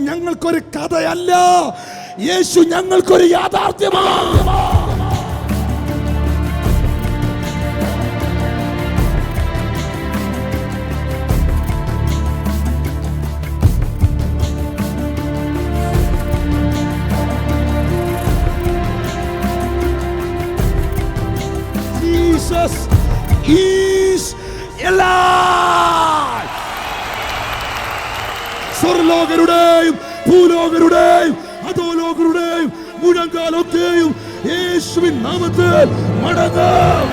ഞങ്ങൾക്കൊരു കഥയല്ല, യേശു ഞങ്ങൾക്കൊരു യാഥാർത്ഥ്യമാണ്. Jesus is alive. സ്വർലോകരുടെയും ഭൂലോകരുടെയും അധോലോകരുടെയും മുഴങ്കാലൊക്കെയും യേശുവിൻ നാമത്തിൽ മടങ്ങും.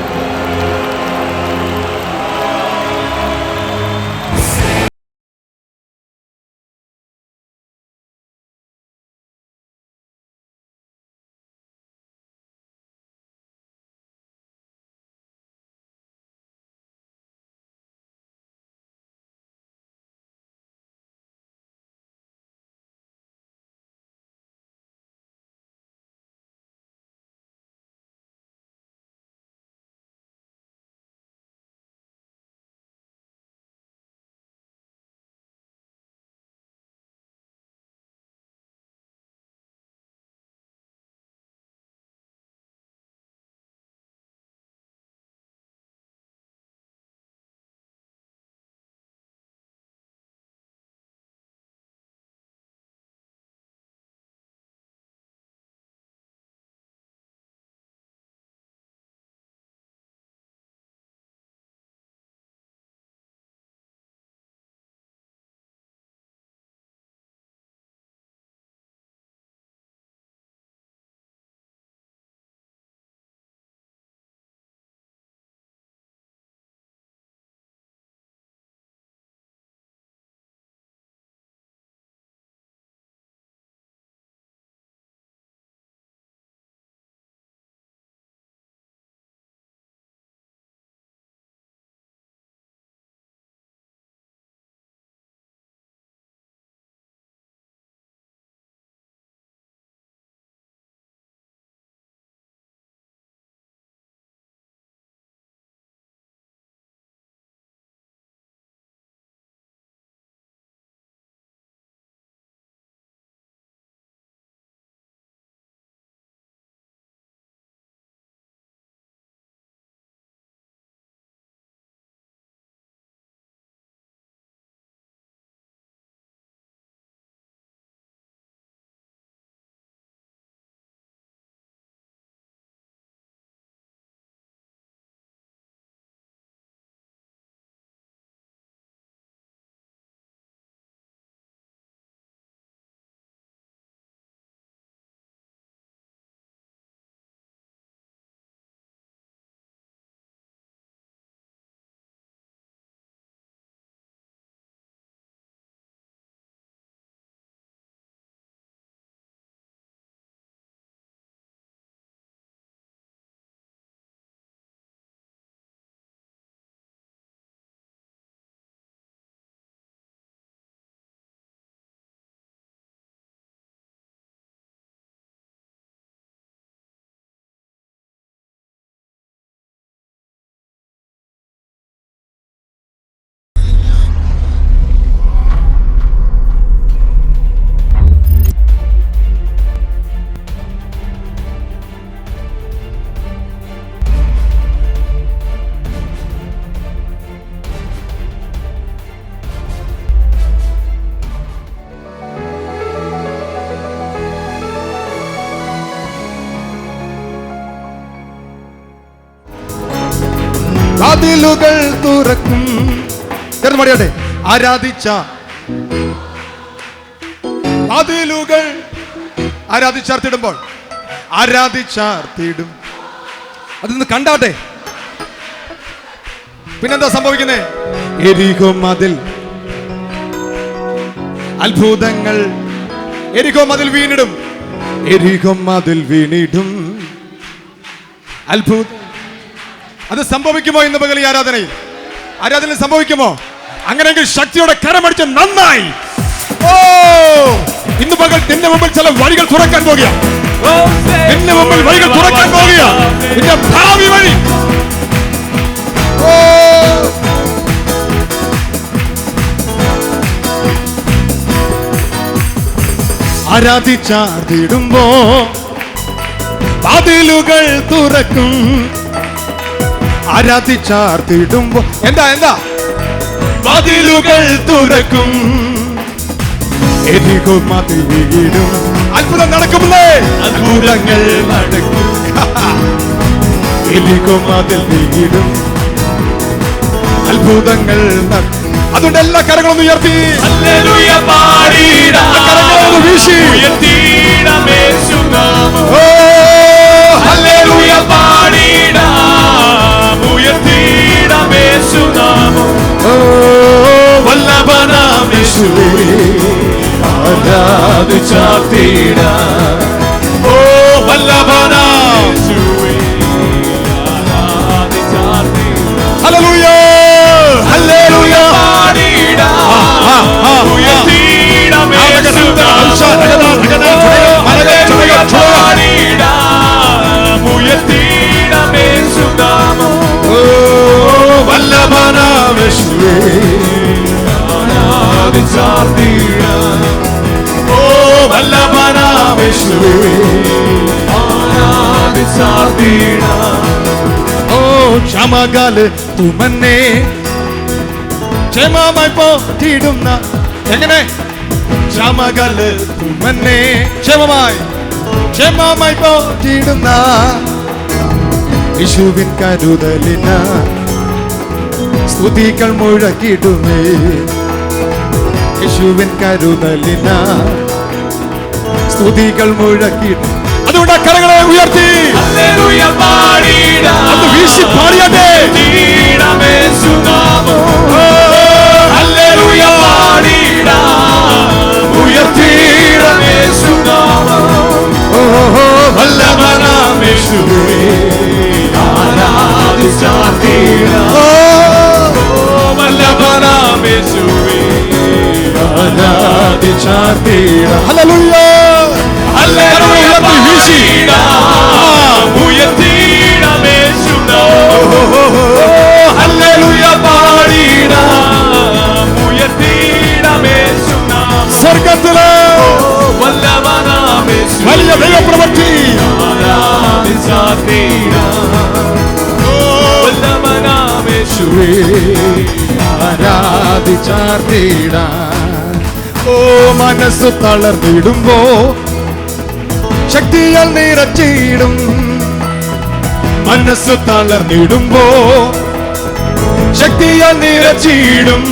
വാതിലുകൾ തുറക്കും. ചേർന്ന് പാടിയോട്ടെ. ആരാധിച്ച വാതിലുകൾ ആരാധിച്ചാർത്തിടുമ്പോൾ ആരാധിച്ചാർത്തിടും. അതൊന്ന് കണ്ടാട്ടെ. പിന്നെന്താ സംഭവിക്കുന്നേ? എരിഹോ മതിൽ അത്ഭുതങ്ങൾ. എരിഹോ മതിൽ വീണിടും. എരിഹോ മതിൽ വീണിടും. അത്ഭുതം. അത് സംഭവിക്കുമോ ഇന്ന് പകൽ ഈ ആരാധനയിൽ സംഭവിക്കുമോ? അങ്ങനെയെങ്കിൽ ശക്തിയോടെ കരമടിച്ച് നന്നായി. ഓ, ഇന്ന് പകൽ നിന്റെ മുമ്പിൽ ചില വഴികൾ തുറക്കാൻ പോകുക. നിന്റെ മുമ്പിൽ വഴികൾ തുറക്കാൻ പോകുക. നിന്റെ ഭാവി വഴി. ഓ, ആരാധിച്ചാർത്തിടുമ്പോ വാതിലുകൾ തുറക്കും. ആരാധിച്ചാർത്തിടുമ്പോ എന്താ വാതിലുകൾ തുറക്കും. എരികോ മതിലും അത്ഭുതം നടക്കുമല്ലേ? അത്ഭുതങ്ങൾ നടക്കും. എരികോ മതിൽ വീടും അത്ഭുതങ്ങൾ നടക്കും. അതുകൊണ്ട് എല്ലാ കരങ്ങളും ഉയർത്തി ഹല്ലേലൂയ പാടിടാം. കരങ്ങളൊന്ന് വീശി ഉയർത്തിയിടാം യേശുനാമം. ഓ ഹല്ലേലൂയ പാടിടാം. ഉയർത്തിയിടാം യേശുനാമം. ഓ വല്ലഭനാം യേശുവേ ആരാധിച്ചാർത്തിടാം. ഓ വല്ലഭനാം യേശുവേ ആരാധിച്ചാർത്തിടാം. ഹല്ലേലൂയ ഹല്ലേലൂയ പാടിടാം. ഉയർത്തിയിടാം യേശുനാമം. ഹല്ലേലൂയ പാടിടാം. ഉയർത്തിയിടാം യേശുനാമം. ഓ വല്ലഭനാം യേശുവേ ആരാധിച്ചാർത്തിടാം. ഓ വല്ലഭനാം യേശുവേ ആരാധിച്ചാർത്തിടാം. ഓ ക്ഷമകാല് തുമന്നെ ക്ഷമമായി പോറ്റിടുന്ന എങ്ങനെ ക്ഷമകാല് തുമന്നെ ക്ഷമമായി പോറ്റിടുന്ന യേശുവിൻ കരുതലിന സ്തുതികൾ മുഴക്കിടുമേ. യേശുവിൻ കരുതലിന സ്തുതികൾ മുഴക്കിടും. അതുകൊണ്ട് കരങ്ങളെ ഉയർത്തി ഹല്ലേലൂയ പാടിടാം. അത് വീശി പാടിയാട്ടെ. ഉയർത്തിയിടാം യേശുനാമം. ഹല്ലേലൂയ പാടിടാം. ഉയർത്തിയിടാം യേശുനാമം. ഓ വല്ലഭനാം യേശുവേ ആരാധിച്ചാർത്തിടാം. ഓ ഓ വല്ലഭനാം യേശുവേ ആരാധിച്ചാർത്തിടാം. ഹല്ലേലൂയ ഹല്ലേലൂയ പാടിടാം. ഉയർത്തിയിടാം യേശുനാമം. ഹല്ലേലൂയ പാടിടാം. ഉയർത്തിയിടാം യേശുനാമം. സ്വർഗത്തിലെ വല്ലഭനാം യേശുവേ വലിയ ദൈവപ്രവൃത്തി ആരാധിച്ചാർത്തിടാം. വല്ലഭനാം യേശുവേ ആരാധിച്ചാർത്തിടാൻ. ഓ മനസ്സ് തളർന്നിടുമ്പോ ശക്തിയാൽ നിറച്ചിടും. മനസ്സ് തളർന്നിടുമ്പോ ശക്തിയാൽ നിറച്ചിടും.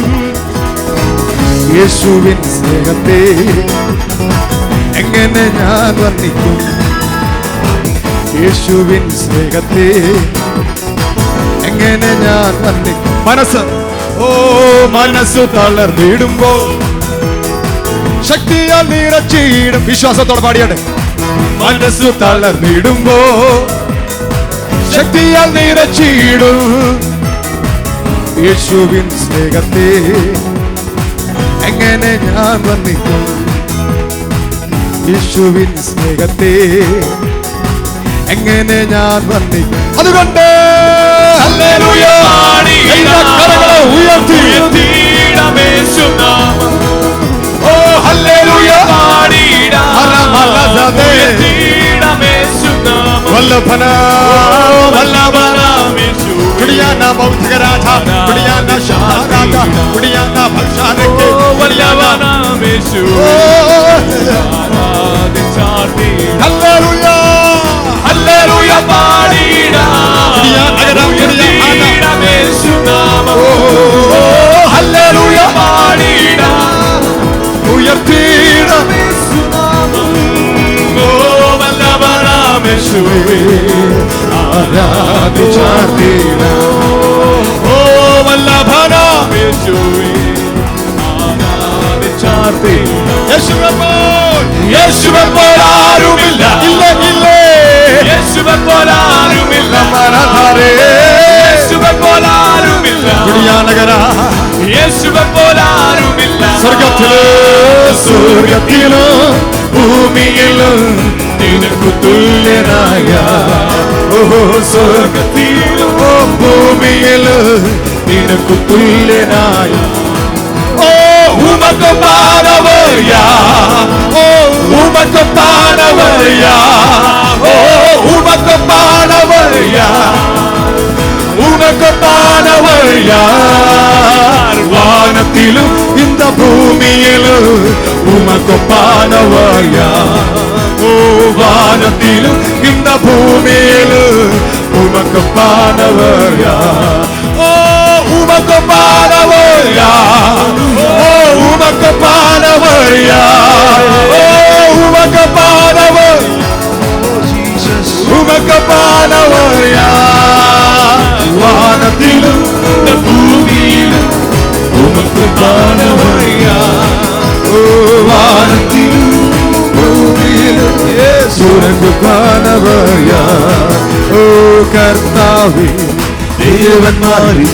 യേശുവിൻ സ്നേഹത്തെ എങ്ങനെ ഞാൻ വർണ്ണിക്കും? യേശുവിൻ സ്നേഹത്തെ എങ്ങനെ ഞാൻ വർണ്ണിക്കും? മനസ്സ് തളർന്നിടുമ്പോ ശക്തിയാൽ നിറച്ചിടും. വിശ്വാസത്തോടെ പാടിയാട്ടെ. മനസ്സ് തളർന്നിടുമ്പോ ശക്തിയാൽ നിറച്ചിടും. യേശുവിൻ സ്നേഹത്തെ എങ്ങനെ ഞാൻ വർണ്ണിക്കും? യേശുവിൻ സ്നേഹത്തെ എങ്ങനെ ഞാൻ വർണ്ണിക്കും? അതുകൊണ്ട് ഹല്ലേലൂയ എല്ലാ കരങ്ങളും ഉയർത്തി ഉയർത്തിയിടാം യേശുനാമം. ഓ ഹല്ലേലൂയ പാടിടാം. ഉയർത്തിയിടാം യേശുനാമം. വല്ലഭനാം യേശുവേ കുടിയാന ബൗദ്ധരാജ കുടിയാന ശാരാജ കുടിയാന ഭക്ഷാനക്ക് വല്ലഭനാം യേശുവേ ആരാധിച്ചാർത്തിടാം. ഹല്ലേലൂയ ഹല്ലേലൂയ പാടിടാം. ഉയർത്തിയിടാം യേശുനാമം. ഹല്ലേലൂയ പാടിടാം. ഉയർത്തിയിടാം യേശുനാമം. ഓ വല്ലഭനാം യേശുവേ ആരാധിച്ചാർത്തിടാൻ. ഓ വല്ലഭനാം യേശുവേ ആരാധിച്ചാർത്തിടാം. യേശുവെ പോലെ ആരുമില്ല. യേശുവെ പോലെ ആരുമില്ല. യേശുവെ പോലെ ആരുമില്ല. യേശുവെ പോലെ ആരുമില്ല. സ്വർഗത്തിലോ ഭൂമിയിലോ നിനക്കു തുല്യനായ സ്വർഗത്തിലോ ഭൂമിയിലോ നിനക്കു തുല്യനായ ഉമക്ക് മാനവയ ஓ உமக்கொப்பானவர் யார், உமக்கொப்பானவர் யார், வானத்திலும் இந்த பூமியிலும் உமக்கொப்பானவர் யார், ஓ வானத்திலும் இந்த பூமியிலும் உமக்கொப்பானவர் யார், ஓ உமக்கொப்பானவர் யார், ஓ உமக்கொப்பானவர் யார், ஓ உமக்கொப்பானவர், உமக்கொப்பானவர் யார், வானத்திலும் இந்த பூமியிலும் உமக்கொப்பானவர் யார், ஓ வானத்திலும் பூமியிலும் உமக்கொப்பானவர் யார், ഓ കർത്താവേ ദേവന്മാരിൽ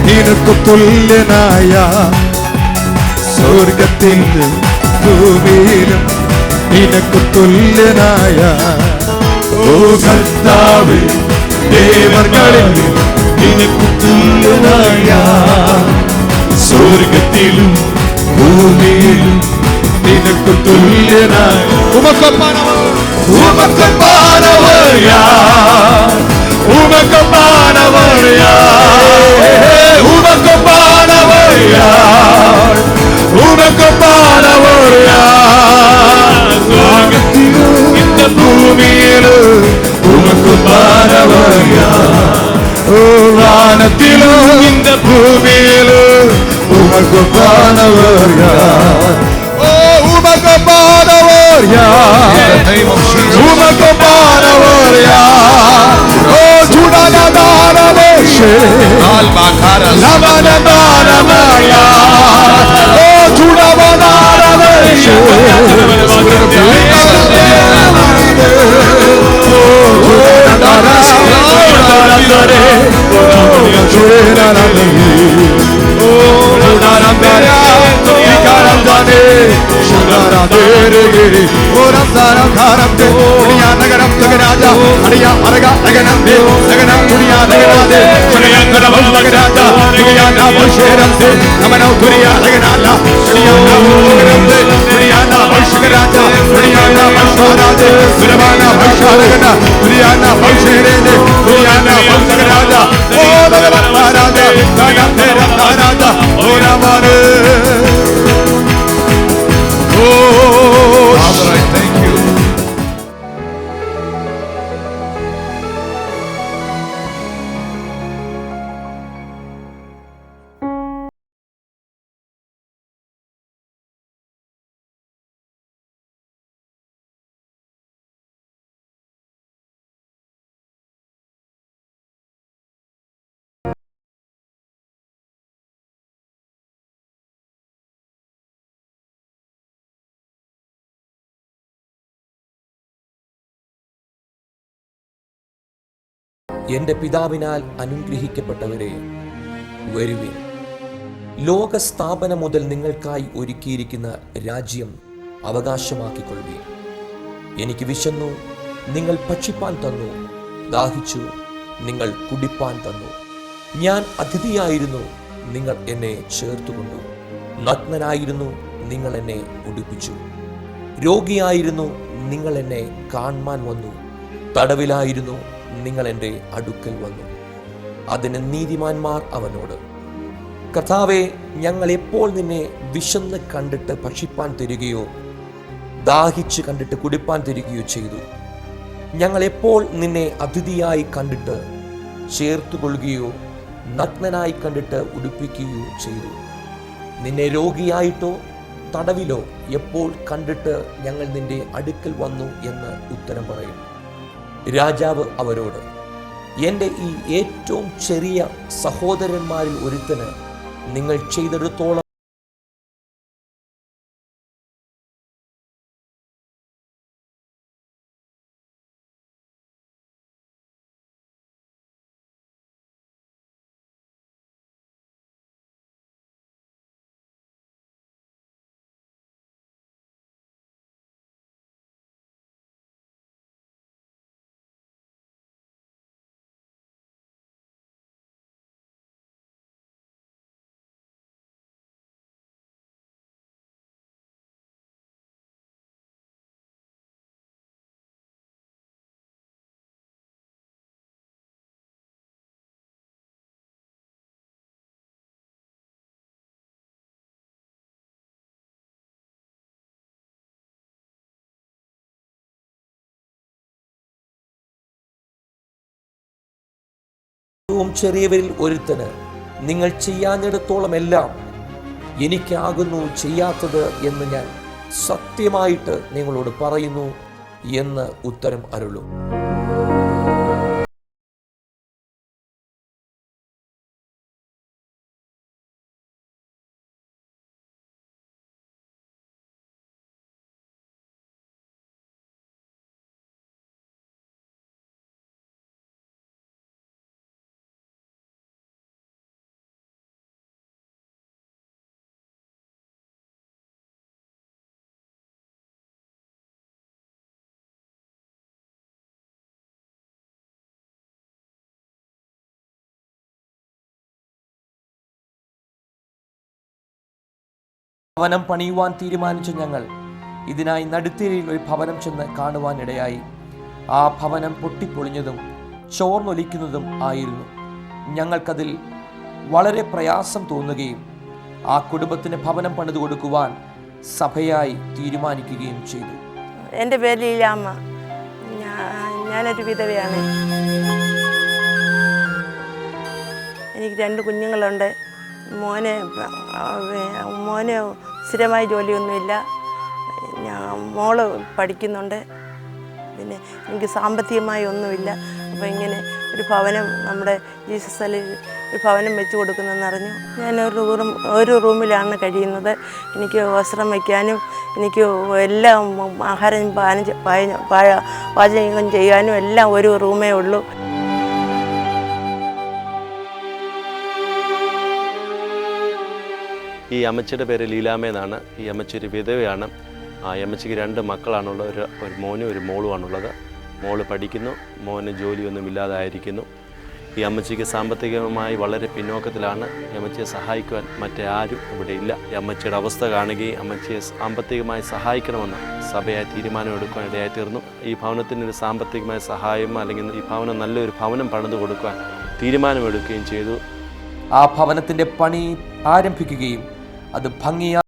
നിനക്ക് തുല്യനായ സ്വർഗത്തിലും ഭൂമിയിലും നിനക്ക് തുല്യനായ ഓ കർത്താവേ ദേവന്മാരിൽ നിനക്ക് തുല്യനായ സ്വർഗത്തിലും ഭൂമിയിലും നിനക്ക് തുല്യനായ ഉമക്കപ്പാനവർ യാർ, ഉമക്കപ്പാനവർ യാർ, ഉമക്കപ്പാനവർ യാർ, ഉമക്കപ്പാനവർ യാർ, സ്വർഗത്തിലും இந்த ഭൂമിയിലും ഉമക്കപ്പാനവർ യാർ, ഓ വാനത്തിലും இந்த ഭൂമിയിലും ഉമക്കപ്പാനവർ യാർ, ഓ ഉമക്കപ്പാനവർ യാർ, ഉമക്കപ്പാനവർ യാർ, ഓ ചുടനദാനമേശേ ലവനദാനമയ, ഓ ചുടവദാനമേശേ എന്റെ പിതാവിനാൽ അനുഗ്രഹിക്കപ്പെട്ടവരെ, വരുവിൻ. ലോകസ്ഥാപനം മുതൽ നിങ്ങൾക്കായി ഒരുക്കിയിരിക്കുന്ന രാജ്യം അവകാശമാക്കിക്കൊള്ളുവിൻ. എനിക്ക് വിശന്നു, നിങ്ങൾ ഭക്ഷിപ്പാൻ തന്നു. ദാഹിച്ചു, നിങ്ങൾ കുടിപ്പാൻ തന്നു. ഞാൻ അതിഥിയായിരുന്നു, നിങ്ങൾ എന്നെ ചേർത്തുകൊണ്ടു. നഗ്നനായിരുന്നു, നിങ്ങൾ എന്നെ ഉടുപ്പിച്ചു. രോഗിയായിരുന്നു, നിങ്ങൾ എന്നെ കാണുവാൻ വന്നു. തടവിലായിരുന്നു, നിങ്ങൾ എൻ്റെ അടുക്കൽ വന്നു. അതിന് നീതിമാന്മാർ അവനോട്, കർത്താവേ, ഞങ്ങൾ എപ്പോൾ നിന്നെ വിശന്ന് കണ്ടിട്ട് ഭക്ഷിപ്പാൻ തരികയോ ദാഹിച്ച് കണ്ടിട്ട് കുടിപ്പാൻ തരികയോ ചെയ്തു? ഞങ്ങൾ എപ്പോൾ നിന്നെ അതിഥിയായി കണ്ടിട്ട് ചേർത്തുകൊള്ളുകയോ നഗ്നനായി കണ്ടിട്ട് ഉടുപ്പിക്കുകയോ ചെയ്തു? നിന്നെ രോഗിയായിട്ടോ തടവിലോ എപ്പോൾ കണ്ടിട്ട് ഞങ്ങൾ നിന്റെ അടുക്കൽ വന്നു എന്ന് ഉത്തരം പറയും. രാജാവ് അവരോട്, എൻ്റെ ഈ ഏറ്റവും ചെറിയ സഹോദരന്മാരിൽ ഒരുത്തന് നിങ്ങൾ ചെയ്തെടുത്തോളം ഏറ്റവും ചെറിയവരിൽ ഒരുത്തന് നിങ്ങൾ ചെയ്യാഞ്ഞിടത്തോളം എല്ലാം എനിക്കാകുന്നു ചെയ്യാത്തത് എന്ന് ഞാൻ സത്യമായിട്ട് നിങ്ങളോട് പറയുന്നു എന്ന് ഉത്തരം അരുളും. ഭവനം പണിയുവാൻ തീരുമാനിച്ച ഞങ്ങൾ ഇതിനായി നടുത്തിരയിൽ ഒരു ഭവനം ചെന്ന് കാണുവാനിടയായി. ആ ഭവനം പൊട്ടിപ്പൊളിഞ്ഞതും ചോർന്നൊലിക്കുന്നതും ആയിരുന്നു. ഞങ്ങൾക്കതിൽ വളരെ പ്രയാസം തോന്നുകയും ആ കുടുംബത്തിന് ഭവനം പണിതു കൊടുക്കുവാൻ സഭയായി തീരുമാനിക്കുകയും ചെയ്തു. എൻ്റെ പേര് ലീലാമ്മ. ഞാനൊരു വിധവയാണ്. എനിക്ക് 2 കുഞ്ഞുങ്ങളുണ്ട്. മോന് സ്ഥിരമായി ജോലിയൊന്നുമില്ല. മോള് പഠിക്കുന്നുണ്ട്. പിന്നെ എനിക്ക് സാമ്പത്തികമായി ഒന്നുമില്ല. അപ്പോൾ ഇങ്ങനെ ഒരു ഭവനം നമ്മുടെ ജീസസ് അല്ലിൽ ഒരു ഭവനം വെച്ച് കൊടുക്കുന്നെന്ന് അറിഞ്ഞു. ഞാൻ ഒരു റൂമിലാണ് കഴിയുന്നത്. എനിക്ക് വസ്ത്രം വയ്ക്കാനും എനിക്ക് എല്ലാം ആഹാരം പാചകം ചെയ്യാനും എല്ലാം ഒരു റൂമേ ഉള്ളൂ. ഈ അമ്മച്ചിയുടെ പേര് ലീലാമ്മയെന്നാണ്. ഈ അമ്മച്ചി ഒരു വിധവയാണ്. ആ അമ്മച്ചിക്ക് 2 മക്കളാണുള്ളത്. ഒരു മോനും ഒരു മോളുമാണുള്ളത്. മോള് പഠിക്കുന്നു, മോന് ജോലിയൊന്നുമില്ലാതായിരിക്കുന്നു. ഈ അമ്മച്ചിക്ക് സാമ്പത്തികമായി വളരെ പിന്നോക്കത്തിലാണ്. ഈ അമ്മച്ചിയെ സഹായിക്കുവാൻ മറ്റേ ആരും ഇവിടെ ഇല്ല. ഈ അമ്മച്ചിയുടെ അവസ്ഥ കാണുകയും അമ്മച്ചിയെ സാമ്പത്തികമായി സഹായിക്കണമെന്ന് സഭയായി തീരുമാനമെടുക്കുവാൻ ഇടയായി തീർന്നു. ഈ ഭവനത്തിനൊരു സാമ്പത്തികമായ സഹായം അല്ലെങ്കിൽ ഈ ഭവനം നല്ലൊരു ഭവനം പണിതു കൊടുക്കുവാൻ തീരുമാനമെടുക്കുകയും ചെയ്തു. ആ ഭവനത്തിൻ്റെ പണി ആരംഭിക്കുകയും അത് ഭംഗിയായി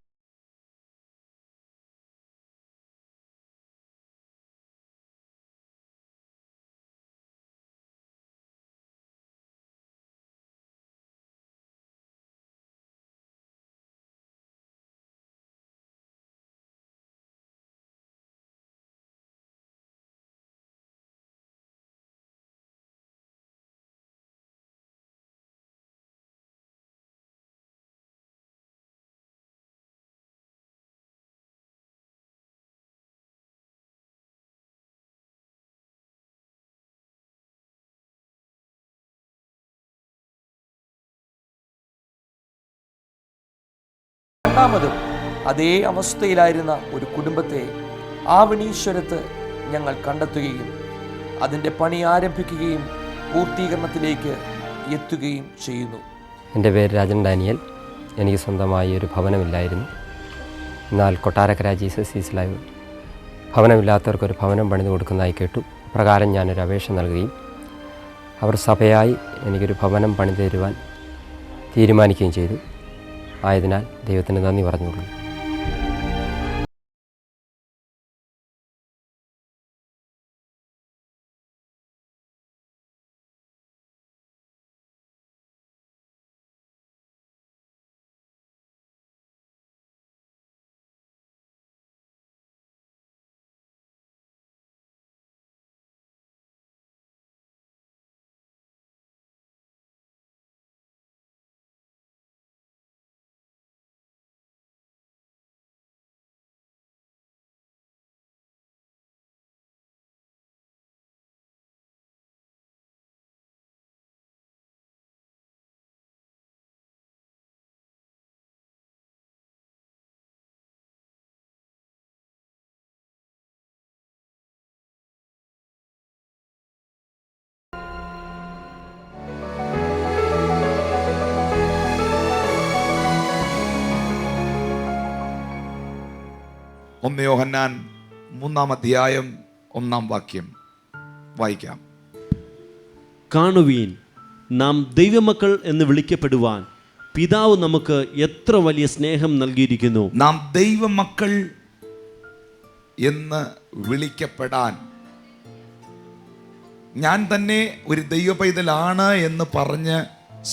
രണ്ടാമതും അതേ അവസ്ഥയിലായിരുന്ന ഒരു കുടുംബത്തെ ആവണീശ്വരത്ത് ഞങ്ങൾ കണ്ടെത്തുകയും അതിൻ്റെ പണി ആരംഭിക്കുകയും പൂർത്തീകരണത്തിലേക്ക് എത്തുകയും ചെയ്യുന്നു. എൻ്റെ പേര് രാജൻ ഡാനിയൽ. എനിക്ക് സ്വന്തമായി ഒരു ഭവനമില്ലായിരുന്നു. എന്നാൽ കൊട്ടാരക്കര ജീസസ് ഈസ് ലൈവ് ഭവനമില്ലാത്തവർക്കൊരു ഭവനം പണിത് കൊടുക്കുന്നതായി കേട്ടു. പ്രകാരം ഞാനൊരു അപേക്ഷ നൽകുകയും അവർ സഭയായി എനിക്കൊരു ഭവനം പണിത് തരുവാൻ തീരുമാനിക്കുകയും ചെയ്തു. ആയതിനാൽ ദൈവത്തിന് നന്ദി പറഞ്ഞുകൊള്ളു. ഒന്ന് യോഹന്നാൻ 3-ാം അധ്യായം 1-ാം വാക്യം വായിക്കാം. കാണുവീൻ, നാം ദൈവമക്കൾ എന്ന് വിളിക്കപ്പെടുവാൻ പിതാവ് നമുക്ക് എത്ര വലിയ സ്നേഹം നൽകിയിരിക്കുന്നു. നാം ദൈവമക്കൾ എന്ന് വിളിക്കപ്പെടാൻ ഞാൻ തന്നെ ഒരു ദൈവ പൈതലാണ് എന്ന് പറഞ്ഞ്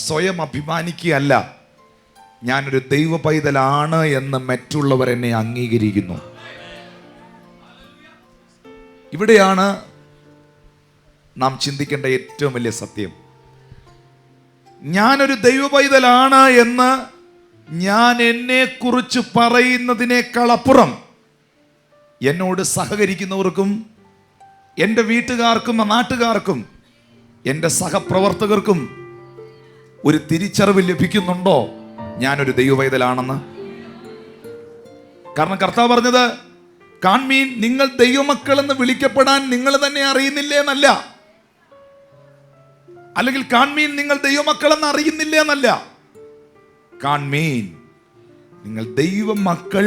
സ്വയം അഭിമാനിക്കുകയല്ല, ഞാനൊരു ദൈവ പൈതലാണ് എന്ന് മറ്റുള്ളവർ എന്നെ അംഗീകരിക്കുന്നു. ഇവിടെയാണ് നാം ചിന്തിക്കേണ്ട ഏറ്റവും വലിയ സത്യം. ഞാനൊരു ദൈവ പൈതലാണ് എന്ന് ഞാൻ എന്നെക്കുറിച്ച് പറയുന്നതിനേക്കാൾ അപ്പുറം എന്നോട് സഹകരിക്കുന്നവർക്കും എൻ്റെ വീട്ടുകാർക്കും നാട്ടുകാർക്കും എൻ്റെ സഹപ്രവർത്തകർക്കും ഒരു തിരിച്ചറിവ് ലഭിക്കുന്നുണ്ടോ ഞാനൊരു ദൈവ പൈതലാണെന്ന്? കാരണം കർത്താവ് പറഞ്ഞത്, കാൺമീൻ നിങ്ങൾ ദൈവമക്കൾ എന്ന് വിളിക്കപ്പെടാൻ നിങ്ങൾ തന്നെ അറിയുന്നില്ലേ എന്നല്ല, അല്ലെങ്കിൽ കാൺമീൻ നിങ്ങൾ ദൈവമക്കൾ എന്ന് അറിയുന്നില്ലേ എന്നല്ല, കാൺമീൻ നിങ്ങൾ ദൈവമക്കൾ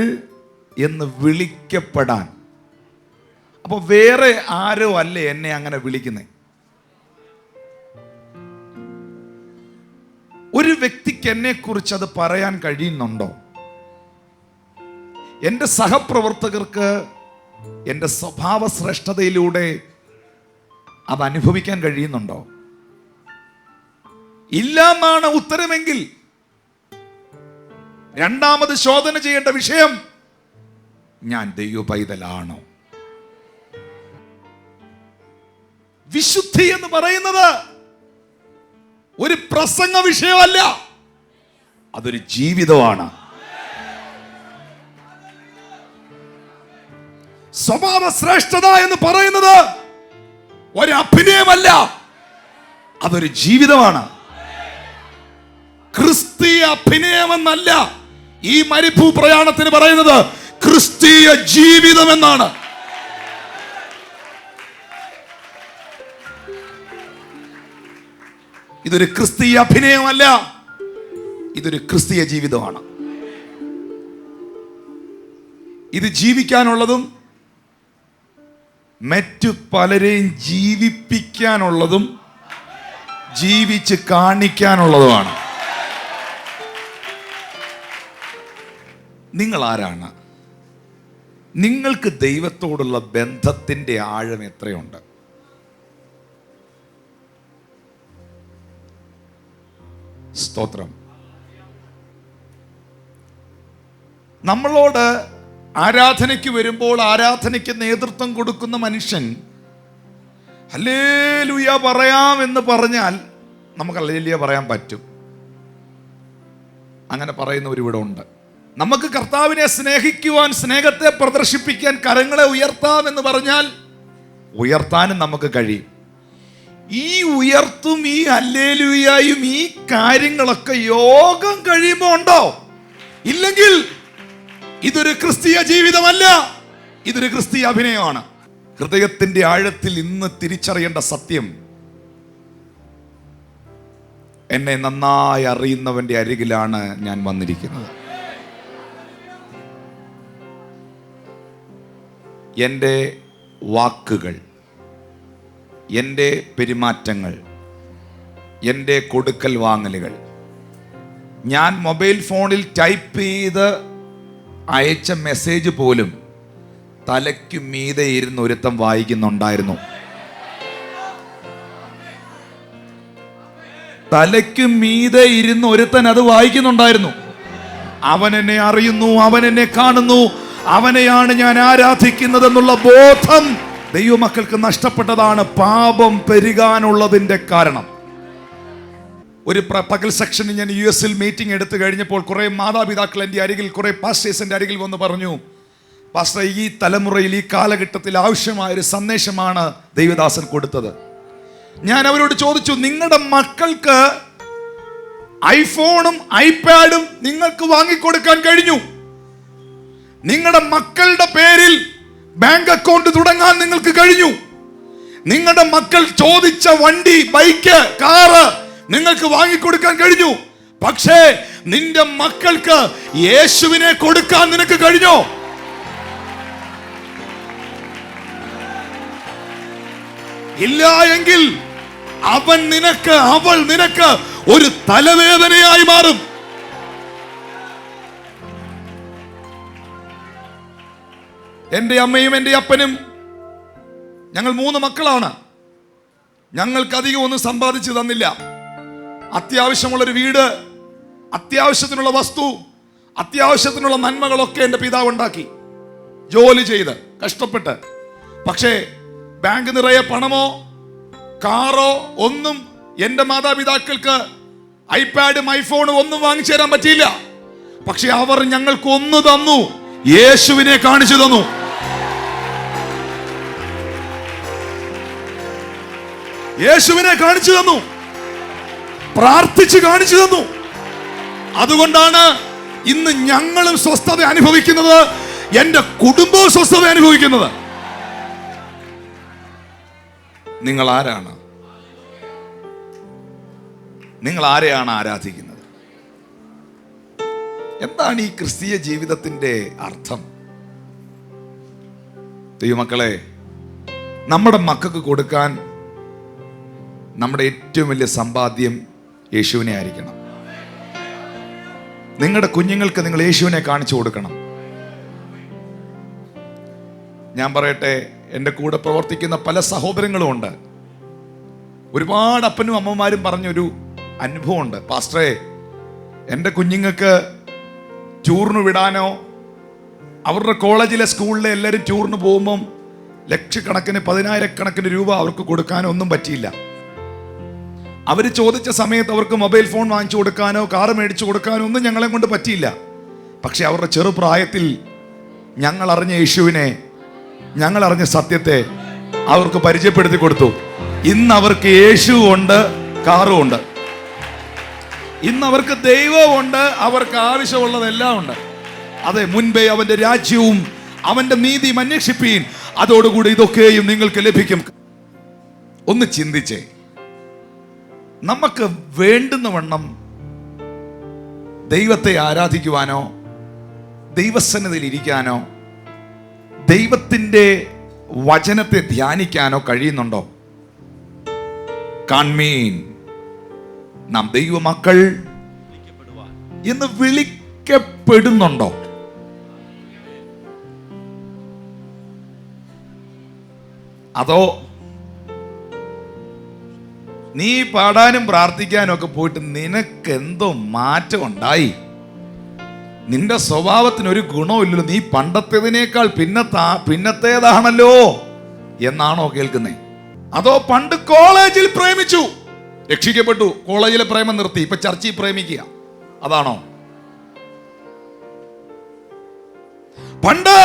എന്ന് വിളിക്കപ്പെടാൻ. അപ്പൊ വേറെ ആരോ അല്ലേ എന്നെ അങ്ങനെ വിളിക്കുന്നേ. ഒരു വ്യക്തിക്ക് എന്നെ കുറിച്ച് അത് പറയാൻ കഴിയുന്നുണ്ടോ? എൻ്റെ സഹപ്രവർത്തകർക്ക് എൻ്റെ സ്വഭാവ ശ്രേഷ്ഠതയിലൂടെ അത് അനുഭവിക്കാൻ കഴിയുന്നുണ്ടോ? ഇല്ല എന്നാണ് ഉത്തരമെങ്കിൽ രണ്ടാമത് ശോധന ചെയ്യേണ്ട വിഷയം, ഞാൻ ദൈവ പൈതലാണോ? വിശുദ്ധി എന്ന് പറയുന്നത് ഒരു പ്രസംഗ വിഷയമല്ല, അതൊരു ജീവിതമാണ്. സ്വഭാവ ശ്രേഷ്ഠത എന്ന് പറയുന്നത് ഒരു അഭിനയമല്ല, അതൊരു ജീവിതമാണ്. ക്രിസ്തീയ അഭിനയമെന്നല്ല ഈ മരുഭൂ പ്രയാണത്തിന് പറയുന്നത്, ക്രിസ്തീയ ജീവിതം എന്നാണ്. ഇതൊരു ക്രിസ്തീയ അഭിനയമല്ല, ഇതൊരു ക്രിസ്തീയ ജീവിതമാണ്. ഇത് ജീവിക്കാനുള്ളതും മറ്റു പലരെയും ജീവിപ്പിക്കാനുള്ളതും ജീവിച്ച് കാണിക്കാനുള്ളതുമാണ്. നിങ്ങൾ ആരാണ്? നിങ്ങൾക്ക് ദൈവത്തോടുള്ള ബന്ധത്തിന്റെ ആഴം എത്രയുണ്ട്? സ്തോത്രം. നമ്മളോട് ആരാധനയ്ക്ക് വരുമ്പോൾ ആരാധനയ്ക്ക് നേതൃത്വം കൊടുക്കുന്ന മനുഷ്യൻ ഹല്ലേലൂയ പറയാം എന്ന് പറഞ്ഞാൽ നമുക്ക് ഹല്ലേലൂയ പറയാൻ പറ്റും. അങ്ങനെ പറയുന്നവരിവിടെ ഉണ്ട്. നമുക്ക് കർത്താവിനെ സ്നേഹിക്കുവാൻ, സ്നേഹത്തെ പ്രദർശിപ്പിക്കാൻ കരങ്ങളെ ഉയർത്താം എന്ന് പറഞ്ഞാൽ ഉയർത്താനും നമുക്ക് കഴിയും. ഈ ഉയർത്തും ഈ ഹല്ലേലൂയയും ഈ കാര്യങ്ങളൊക്കെ യോഗം കഴിയുമ്പോൾ ഉണ്ടോ? ഇല്ലെങ്കിൽ ഇതൊരു ക്രിസ്തീയ ജീവിതമല്ല, ഇതൊരു ക്രിസ്തീയ അഭിനയമാണ്. ഹൃദയത്തിന്റെ ആഴത്തിൽ ഇന്ന് തിരിച്ചറിയേണ്ട സത്യം, എന്നെ നന്നായി അറിയുന്നവന്റെ അരികിലാണ് ഞാൻ വന്നിരിക്കുന്നത്. എൻ്റെ വാക്കുകൾ, എൻ്റെ പെരുമാറ്റങ്ങൾ, എൻ്റെ കൊടുക്കൽ വാങ്ങലുകൾ, ഞാൻ മൊബൈൽ ഫോണിൽ ടൈപ്പ് ചെയ്ത് അയച്ച മെസ്സേജ് പോലും തലയ്ക്ക് മീതെ ഇരുന്ന് ഒരുത്തം വായിക്കുന്നുണ്ടായിരുന്നു. തലയ്ക്ക് മീതെ ഇരുന്ന് ഒരുത്തൻ അത് വായിക്കുന്നുണ്ടായിരുന്നു. അവൻ എന്നെ അറിയുന്നു, അവൻ എന്നെ കാണുന്നു, അവനെയാണ് ഞാൻ ആരാധിക്കുന്നത് എന്നുള്ള ബോധം ദൈവമക്കൾക്ക് നഷ്ടപ്പെട്ടതാണ് പാപം പെരുകാനുള്ളതിന്റെ കാരണം. ഒരു പകൽ സെക്ഷനിൽ ഞാൻ US മീറ്റിംഗ് എടുത്തു കഴിഞ്ഞപ്പോൾ കുറെ മാതാപിതാക്കൾ എൻ്റെ അരികിൽ, കുറെ പാസ്റ്റേഴ്സ് എൻ്റെ അരികിൽ വന്ന് പറഞ്ഞു, പാസ്റ്റർ, ഈ തലമുറയിൽ ഈ കാലഘട്ടത്തിൽ ആവശ്യമായൊരു സന്ദേശമാണ് ദൈവദാസൻ കൊടുത്തത്. ഞാൻ അവരോട് ചോദിച്ചു, നിങ്ങളുടെ മക്കൾക്ക് ഐഫോണും ഐപാഡും നിങ്ങൾക്ക് വാങ്ങിക്കൊടുക്കാൻ കഴിഞ്ഞു, നിങ്ങളുടെ മക്കളുടെ പേരിൽ ബാങ്ക് അക്കൗണ്ട് തുടങ്ങാൻ നിങ്ങൾക്ക് കഴിഞ്ഞു, നിങ്ങളുടെ മക്കൾ ചോദിച്ച വണ്ടി, ബൈക്ക്, കാറ് നിങ്ങൾക്ക് വാങ്ങിക്കൊടുക്കാൻ കഴിഞ്ഞു. പക്ഷേ നിന്റെ മക്കൾക്ക് യേശുവിനെ കൊടുക്കാൻ നിനക്ക് കഴിഞ്ഞോ? ഇല്ല എങ്കിൽ അവൻ നിനക്ക്, അവൾ നിനക്ക് ഒരു തലവേദനയായി മാറും. എൻ്റെ അമ്മയും എൻ്റെ അപ്പനും, ഞങ്ങൾ 3 മക്കളാണ്. ഞങ്ങൾക്ക് അധികം ഒന്നും സമ്പാദിച്ചു തന്നില്ല. അത്യാവശ്യമുള്ളൊരു വീട്, അത്യാവശ്യത്തിനുള്ള വസ്തു, അത്യാവശ്യത്തിനുള്ള നന്മകളൊക്കെ എൻ്റെ പിതാവ് ഉണ്ടാക്കി, ജോലി ചെയ്ത് കഷ്ടപ്പെട്ട്. പക്ഷേ ബാങ്ക് നിറയെ പണമോ കാറോ ഒന്നും എൻ്റെ മാതാപിതാക്കൾക്ക്, ഐപാഡും ഐഫോണും ഒന്നും വാങ്ങിച്ചു തരാൻ പറ്റിയില്ല. പക്ഷെ അവർ ഞങ്ങൾക്ക് ഒന്ന് തന്നു, യേശുവിനെ കാണിച്ചു തന്നു. യേശുവിനെ കാണിച്ചു തന്നു, പ്രാർത്ഥിച്ച് കാണിച്ചു തന്നു. അതുകൊണ്ടാണ് ഇന്ന് ഞങ്ങളും സ്വസ്ഥത അനുഭവിക്കുന്നത്, എൻ്റെ കുടുംബവും സ്വസ്ഥത അനുഭവിക്കുന്നത്. നിങ്ങൾ ആരാണ്? നിങ്ങൾ ആരെയാണ് ആരാധിക്കുന്നത്? എന്താണ് ഈ ക്രിസ്തീയ ജീവിതത്തിന്റെ അർത്ഥം? ദൈവമക്കളെ, നമ്മുടെ മക്കൾക്ക് കൊടുക്കാൻ നമ്മുടെ ഏറ്റവും വലിയ സമ്പാദ്യം യേശുവിനെ ആയിരിക്കണം. നിങ്ങളുടെ കുഞ്ഞുങ്ങൾക്ക് നിങ്ങൾ യേശുവിനെ കാണിച്ചു കൊടുക്കണം. ഞാൻ പറയട്ടെ, എൻ്റെ കൂടെ പ്രവർത്തിക്കുന്ന പല സഹോദരങ്ങളും ഉണ്ട്. ഒരുപാട് അപ്പനും അമ്മമാരും പറഞ്ഞൊരു അനുഭവമുണ്ട്. പാസ്റ്ററെ, എൻ്റെ കുഞ്ഞുങ്ങൾക്ക് ടൂറിന് വിടാനോ, അവരുടെ കോളേജിലെ സ്കൂളിലെ എല്ലാവരും ടൂറിന് പോകുമ്പം ലക്ഷക്കണക്കിന് 10,000-കണക്കിന് രൂപ അവർക്ക് കൊടുക്കാനോ ഒന്നും പറ്റിയില്ല. അവർ ചോദിച്ച സമയത്ത് അവർക്ക് മൊബൈൽ ഫോൺ വാങ്ങിച്ചു കൊടുക്കാനോ കാറ് മേടിച്ചു കൊടുക്കാനോ ഒന്നും ഞങ്ങളെ കൊണ്ട് പറ്റിയില്ല. പക്ഷെ അവരുടെ ചെറുപ്രായത്തിൽ ഞങ്ങൾ അറിഞ്ഞ യേശുവിനെ, ഞങ്ങൾ അറിഞ്ഞ സത്യത്തെ അവർക്ക് പരിചയപ്പെടുത്തി കൊടുത്തു. ഇന്ന് അവർക്ക് യേശു ഉണ്ട്, കാറും ഉണ്ട്. ഇന്ന് അവർക്ക് ദൈവമുണ്ട്, അവർക്ക് ആവശ്യമുള്ളതെല്ലാം ഉണ്ട്. അതെ, മുൻപേ അവന്റെ രാജ്യവും അവന്റെ നീതിയും അന്വേഷിപ്പീൻ, അതോടുകൂടി ഇതൊക്കെയും നിങ്ങൾക്ക് ലഭിക്കും. ഒന്ന് ചിന്തിച്ചേ, നമുക്ക് വേണ്ടുന്ന വണ്ണം ദൈവത്തെ ആരാധിക്കുവാനോ ദൈവസന്നിധിയിൽ ഇരിക്കാനോ ദൈവത്തിൻ്റെ വചനത്തെ ധ്യാനിക്കാനോ കഴിയുന്നുണ്ടോ? കാൺമീൻ, നാം ദൈവമക്കൾ എന്ന് വിളിക്കപ്പെടുന്നുണ്ടോ? അതോ നീ പാടാനും പ്രാർത്ഥിക്കാനും ഒക്കെ പോയിട്ട് നിനക്കെന്തോ മാറ്റം ഉണ്ടായി, നിന്റെ സ്വഭാവത്തിനൊരു ഗുണമില്ലല്ലോ, നീ പണ്ടത്തേതിനേക്കാൾ പിന്നത്തേതാണല്ലോ എന്നാണോ കേൾക്കുന്നേ? അതോ പണ്ട് കോളേജിൽ പ്രേമിച്ചു, രക്ഷിക്കപ്പെട്ടു, കോളേജിലെ പ്രേമം നിർത്തി, ഇപ്പൊ ചർച്ചിൽ പ്രേമിക്കുക, അതാണോ? പണ്ട്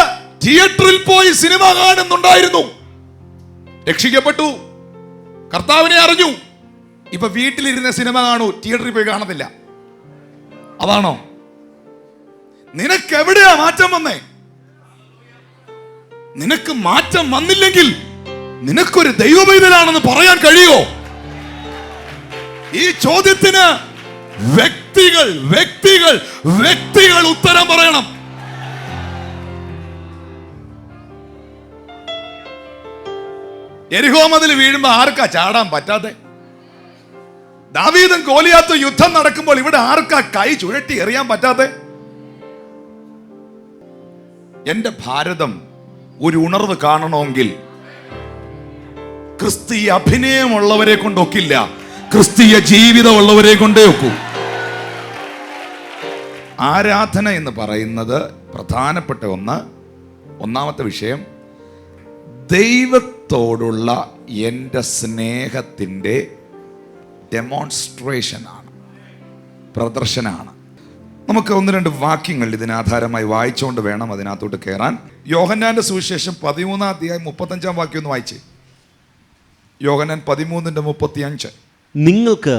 തിയേറ്ററിൽ പോയി സിനിമ കാണുന്നുണ്ടായിരുന്നു, രക്ഷിക്കപ്പെട്ടു, കർത്താവിനെ അറിഞ്ഞു, ഇപ്പൊ വീട്ടിലിരുന്ന സിനിമ കാണൂ, തിയേറ്ററിൽ പോയി കാണത്തില്ല, അതാണോ? നിനക്ക് എവിടെയാ മാറ്റം വന്നേ? നിനക്ക് മാറ്റം വന്നില്ലെങ്കിൽ നിനക്കൊരു ദൈവപൈതലാണെന്ന് പറയാൻ കഴിയോ? ഈ ചോദ്യത്തിന് വ്യക്തികൾ വ്യക്തികൾ വ്യക്തികൾ ഉത്തരം പറയണം. യെരിഹോ മതിൽ വീഴുമ്പോ ആർക്കാ ചാടാൻ പറ്റാതെ? ദാവീദും ഗോലിയാത്തും യുദ്ധം നടക്കുമ്പോൾ ഇവിടെ ആർക്കാ കൈ ചുഴറ്റി എറിയാൻ പറ്റാതെ? എന്റെ ഭാരതം ഒരു ഉണർവ് കാണണമെങ്കിൽ ക്രിസ്തീയ അഭിനയമുള്ളവരെ കൊണ്ടൊക്കില്ല, ക്രിസ്തീയ ജീവിതമുള്ളവരെ കൊണ്ടേ ഒക്കൂ. ആരാധന എന്ന് പറയുന്നത് പ്രധാനപ്പെട്ട ഒന്നാമത്തെ വിഷയം ദൈവത്തോടുള്ള എൻ്റെ സ്നേഹത്തിൻ്റെ ഡെമോൺസ്ട്രേഷനാണ്, പ്രദർശനമാണ്. നമുക്ക് 1-2 വാക്യങ്ങൾ ഇതിനാധാരമായി വായിച്ചുകൊണ്ട് വേണം അതിനകത്തോട്ട് കയറാൻ. യോഹന്നാന്റെ സുവിശേഷം 13-ാം അധ്യായം 35-ാം വാക്യം ഒന്ന് വായിച്ചേ. യോഹന്നാൻ 13:35. നിങ്ങൾക്ക്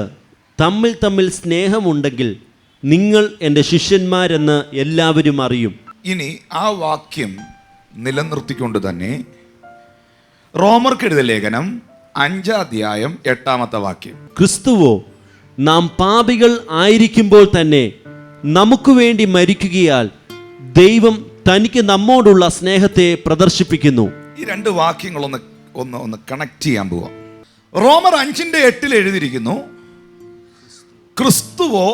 തമ്മിൽ തമ്മിൽ സ്നേഹമുണ്ടെങ്കിൽ നിങ്ങൾ എൻ്റെ ശിഷ്യന്മാരെന്ന് എല്ലാവരും അറിയും. ഇനി ആ വാക്യം നിലനിർത്തിക്കൊണ്ട് തന്നെ റോമർക്കെഴുതിയ ലേഖനം 5-ാം അധ്യായം 8-ാമത്തെ വാക്യം. ക്രിസ്തുവോ നാം പാപികൾ ആയിരിക്കുമ്പോൾ തന്നെ നമുക്ക് വേണ്ടി മരിക്കുകയാൽ ദൈവം തനിക്ക് നമ്മോടുള്ള സ്നേഹത്തെ പ്രദർശിപ്പിക്കുന്നു. ഈ 2 വാക്യങ്ങൾ ഒന്ന് കണക്ട് ചെയ്യാൻ പോവാം. റോമർ 5:8 എഴുതിയിരിക്കുന്നു, ക്രിസ്തുവോ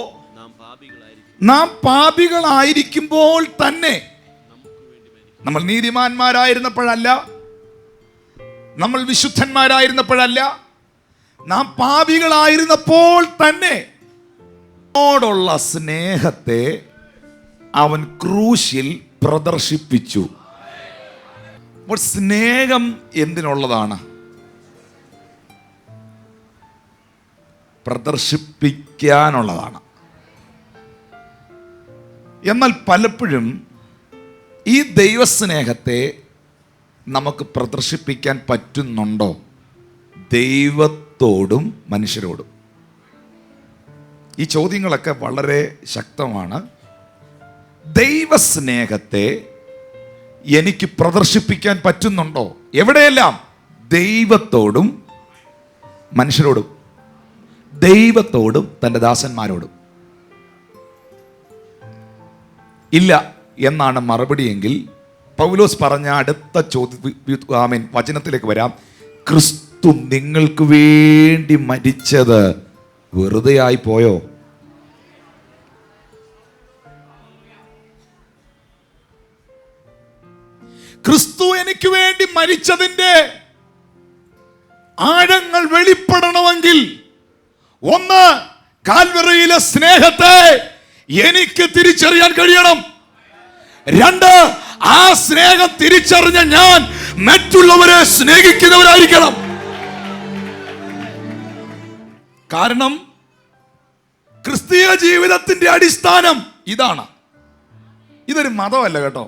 നാം പാപികളായിരിക്കുമ്പോൾ തന്നെ, നമ്മൾ നീതിമാന്മാരായിരുന്നപ്പോഴല്ല, നമ്മൾ വിശുദ്ധന്മാരായിരുന്നപ്പോഴല്ല, നാം പാപികളായിരുന്നപ്പോൾ തന്നെ ോടുള്ള സ്നേഹത്തെ അവൻ ക്രൂശിൽ പ്രദർശിപ്പിച്ചു. അപ്പോൾ സ്നേഹം എന്തിനുള്ളതാണ്? പ്രദർശിപ്പിക്കാനുള്ളതാണ്. എന്നാൽ പലപ്പോഴും ഈ ദൈവസ്നേഹത്തെ നമുക്ക് പ്രദർശിപ്പിക്കാൻ പറ്റുന്നുണ്ടോ? ദൈവത്തോടും മനുഷ്യരോടും. ഈ ചോദ്യങ്ങളൊക്കെ വളരെ ശക്തമാണ്. ദൈവസ്നേഹത്തെ എനിക്ക് പ്രദർശിപ്പിക്കാൻ പറ്റുന്നുണ്ടോ? എവിടെയെല്ലാം? ദൈവത്തോടും മനുഷ്യരോടും, ദൈവത്തോടും തൻ്റെ ദാസന്മാരോടും. ഇല്ല എന്നാണ് മറുപടിയെങ്കിൽ പൗലോസ് പറഞ്ഞ അടുത്ത വചനത്തിലേക്ക് വരാം. ക്രിസ്തു നിങ്ങൾക്ക് വേണ്ടി മരിച്ചത് വെറുതെ ആയി പോയോ? ക്രിസ്തു എനിക്ക് വേണ്ടി മരിച്ചതിന്റെ ആഴങ്ങൾ വെളിപ്പെടണമെങ്കിൽ ഒന്ന്, കാൽവറിയിലെ സ്നേഹത്തെ എനിക്ക് തിരിച്ചറിയാൻ കഴിയണം. രണ്ട്, ആ സ്നേഹം തിരിച്ചറിഞ്ഞ ഞാൻ മറ്റുള്ളവരെ സ്നേഹിക്കുന്നവരായിരിക്കണം. കാരണം ക്രിസ്തീയ ജീവിതത്തിന്റെ അടിസ്ഥാനം ഇതാണ്. ഇതൊരു മതമല്ല കേട്ടോ.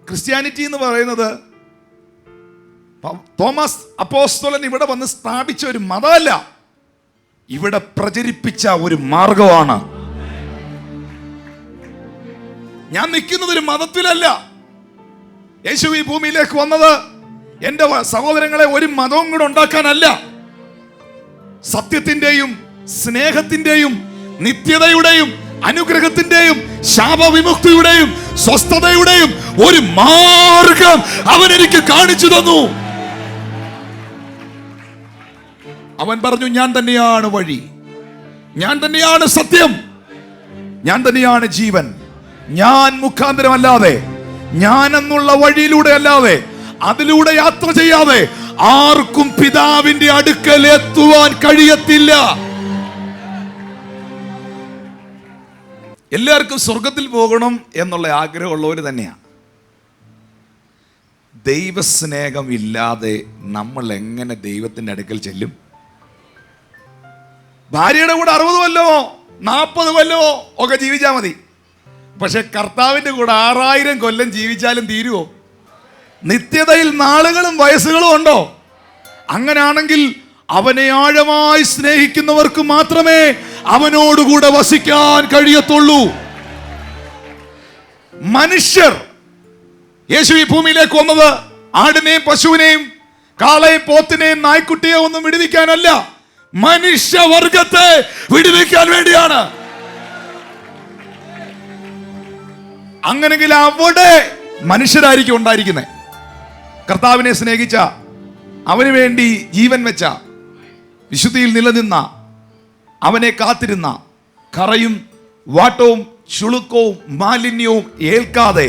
ക്രിസ്ത്യാനിറ്റി എന്ന് പറയുന്നത് തോമസ് അപ്പോസ്തലൻ ഇവിടെ വന്ന് സ്ഥാപിച്ച ഒരു മതമല്ല, ഇവിടെ പ്രചരിപ്പിച്ച ഒരു മാർഗമാണ്. ഞാൻ നിൽക്കുന്നത് ഒരു മതത്തിലല്ല. യേശു ഈ ഭൂമിയിലേക്ക് വന്നത് എൻ്റെ സഹോദരങ്ങളെ ഒരു മതവും കൂടെ ഉണ്ടാക്കാനല്ല. സത്യത്തിന്റെയും സ്നേഹത്തിന്റെയും നിത്യതയുടെയും അനുഗ്രഹത്തിന്റെയും ശാപവിമുക്തിയുടെയും സ്വസ്ഥതയുടെയും ഒരു മാർഗം അവൻ എനിക്ക് കാണിച്ചു തന്നു. അവൻ പറഞ്ഞു, ഞാൻ തന്നെയാണ് വഴി, ഞാൻ തന്നെയാണ് സത്യം, ഞാൻ തന്നെയാണ് ജീവൻ. ഞാൻ മുഖാന്തരമല്ലാതെ, ഞാൻ എന്നുള്ള വഴിയിലൂടെ അല്ലാതെ, അതിലൂടെ യാത്ര ചെയ്യാതെ ആർക്കും പിതാവിന്റെ അടുക്കൽ എത്തുവാൻ കഴിയത്തില്ല. എല്ലാവർക്കും സ്വർഗത്തിൽ പോകണം എന്നുള്ള ആഗ്രഹമുള്ളവർ തന്നെയാണ്. ദൈവസ്നേഹം ഇല്ലാതെ നമ്മൾ എങ്ങനെ ദൈവത്തിന്റെ അടുക്കൽ ചെല്ലും? ഭാര്യയുടെ കൂടെ 60 കൊല്ലമോ 40 കൊല്ലമോ ഒക്കെ ജീവിച്ചാൽ മതി. പക്ഷെ കർത്താവിന്റെ കൂടെ 6000 കൊല്ലം ജീവിച്ചാലും തീരുവോ? നിത്യതയിൽ നാളുകളും വയസ്സുകളും ഉണ്ടോ? അങ്ങനെയാണെങ്കിൽ അവനെ ആഴമായി സ്നേഹിക്കുന്നവർക്ക് മാത്രമേ അവനോടുകൂടെ വസിക്കാൻ കഴിയത്തുള്ളൂ. മനുഷ്യർ യേശു ഈ ഭൂമിയിലേക്ക് വന്നത് ആടിനെയും പശുവിനെയും കാളയും പോത്തിനെയും നായ്ക്കുട്ടിയെ ഒന്നും വിടുവിക്കാനല്ല, മനുഷ്യവർഗത്തെ വിടുവിക്കാൻ വേണ്ടിയാണ്. അങ്ങനെങ്കിൽ അവിടെ മനുഷ്യരായിരിക്കും ഉണ്ടായിരിക്കുന്നത്. കർത്താവിനെ സ്നേഹിച്ച, അവന് വേണ്ടി ജീവൻ വെച്ച, വിശുദ്ധിയിൽ നിലനിന്ന, അവനെ കാത്തിരുന്ന, കറയും വാട്ടവും ചുളുക്കവും മാലിന്യവും ഏൽക്കാതെ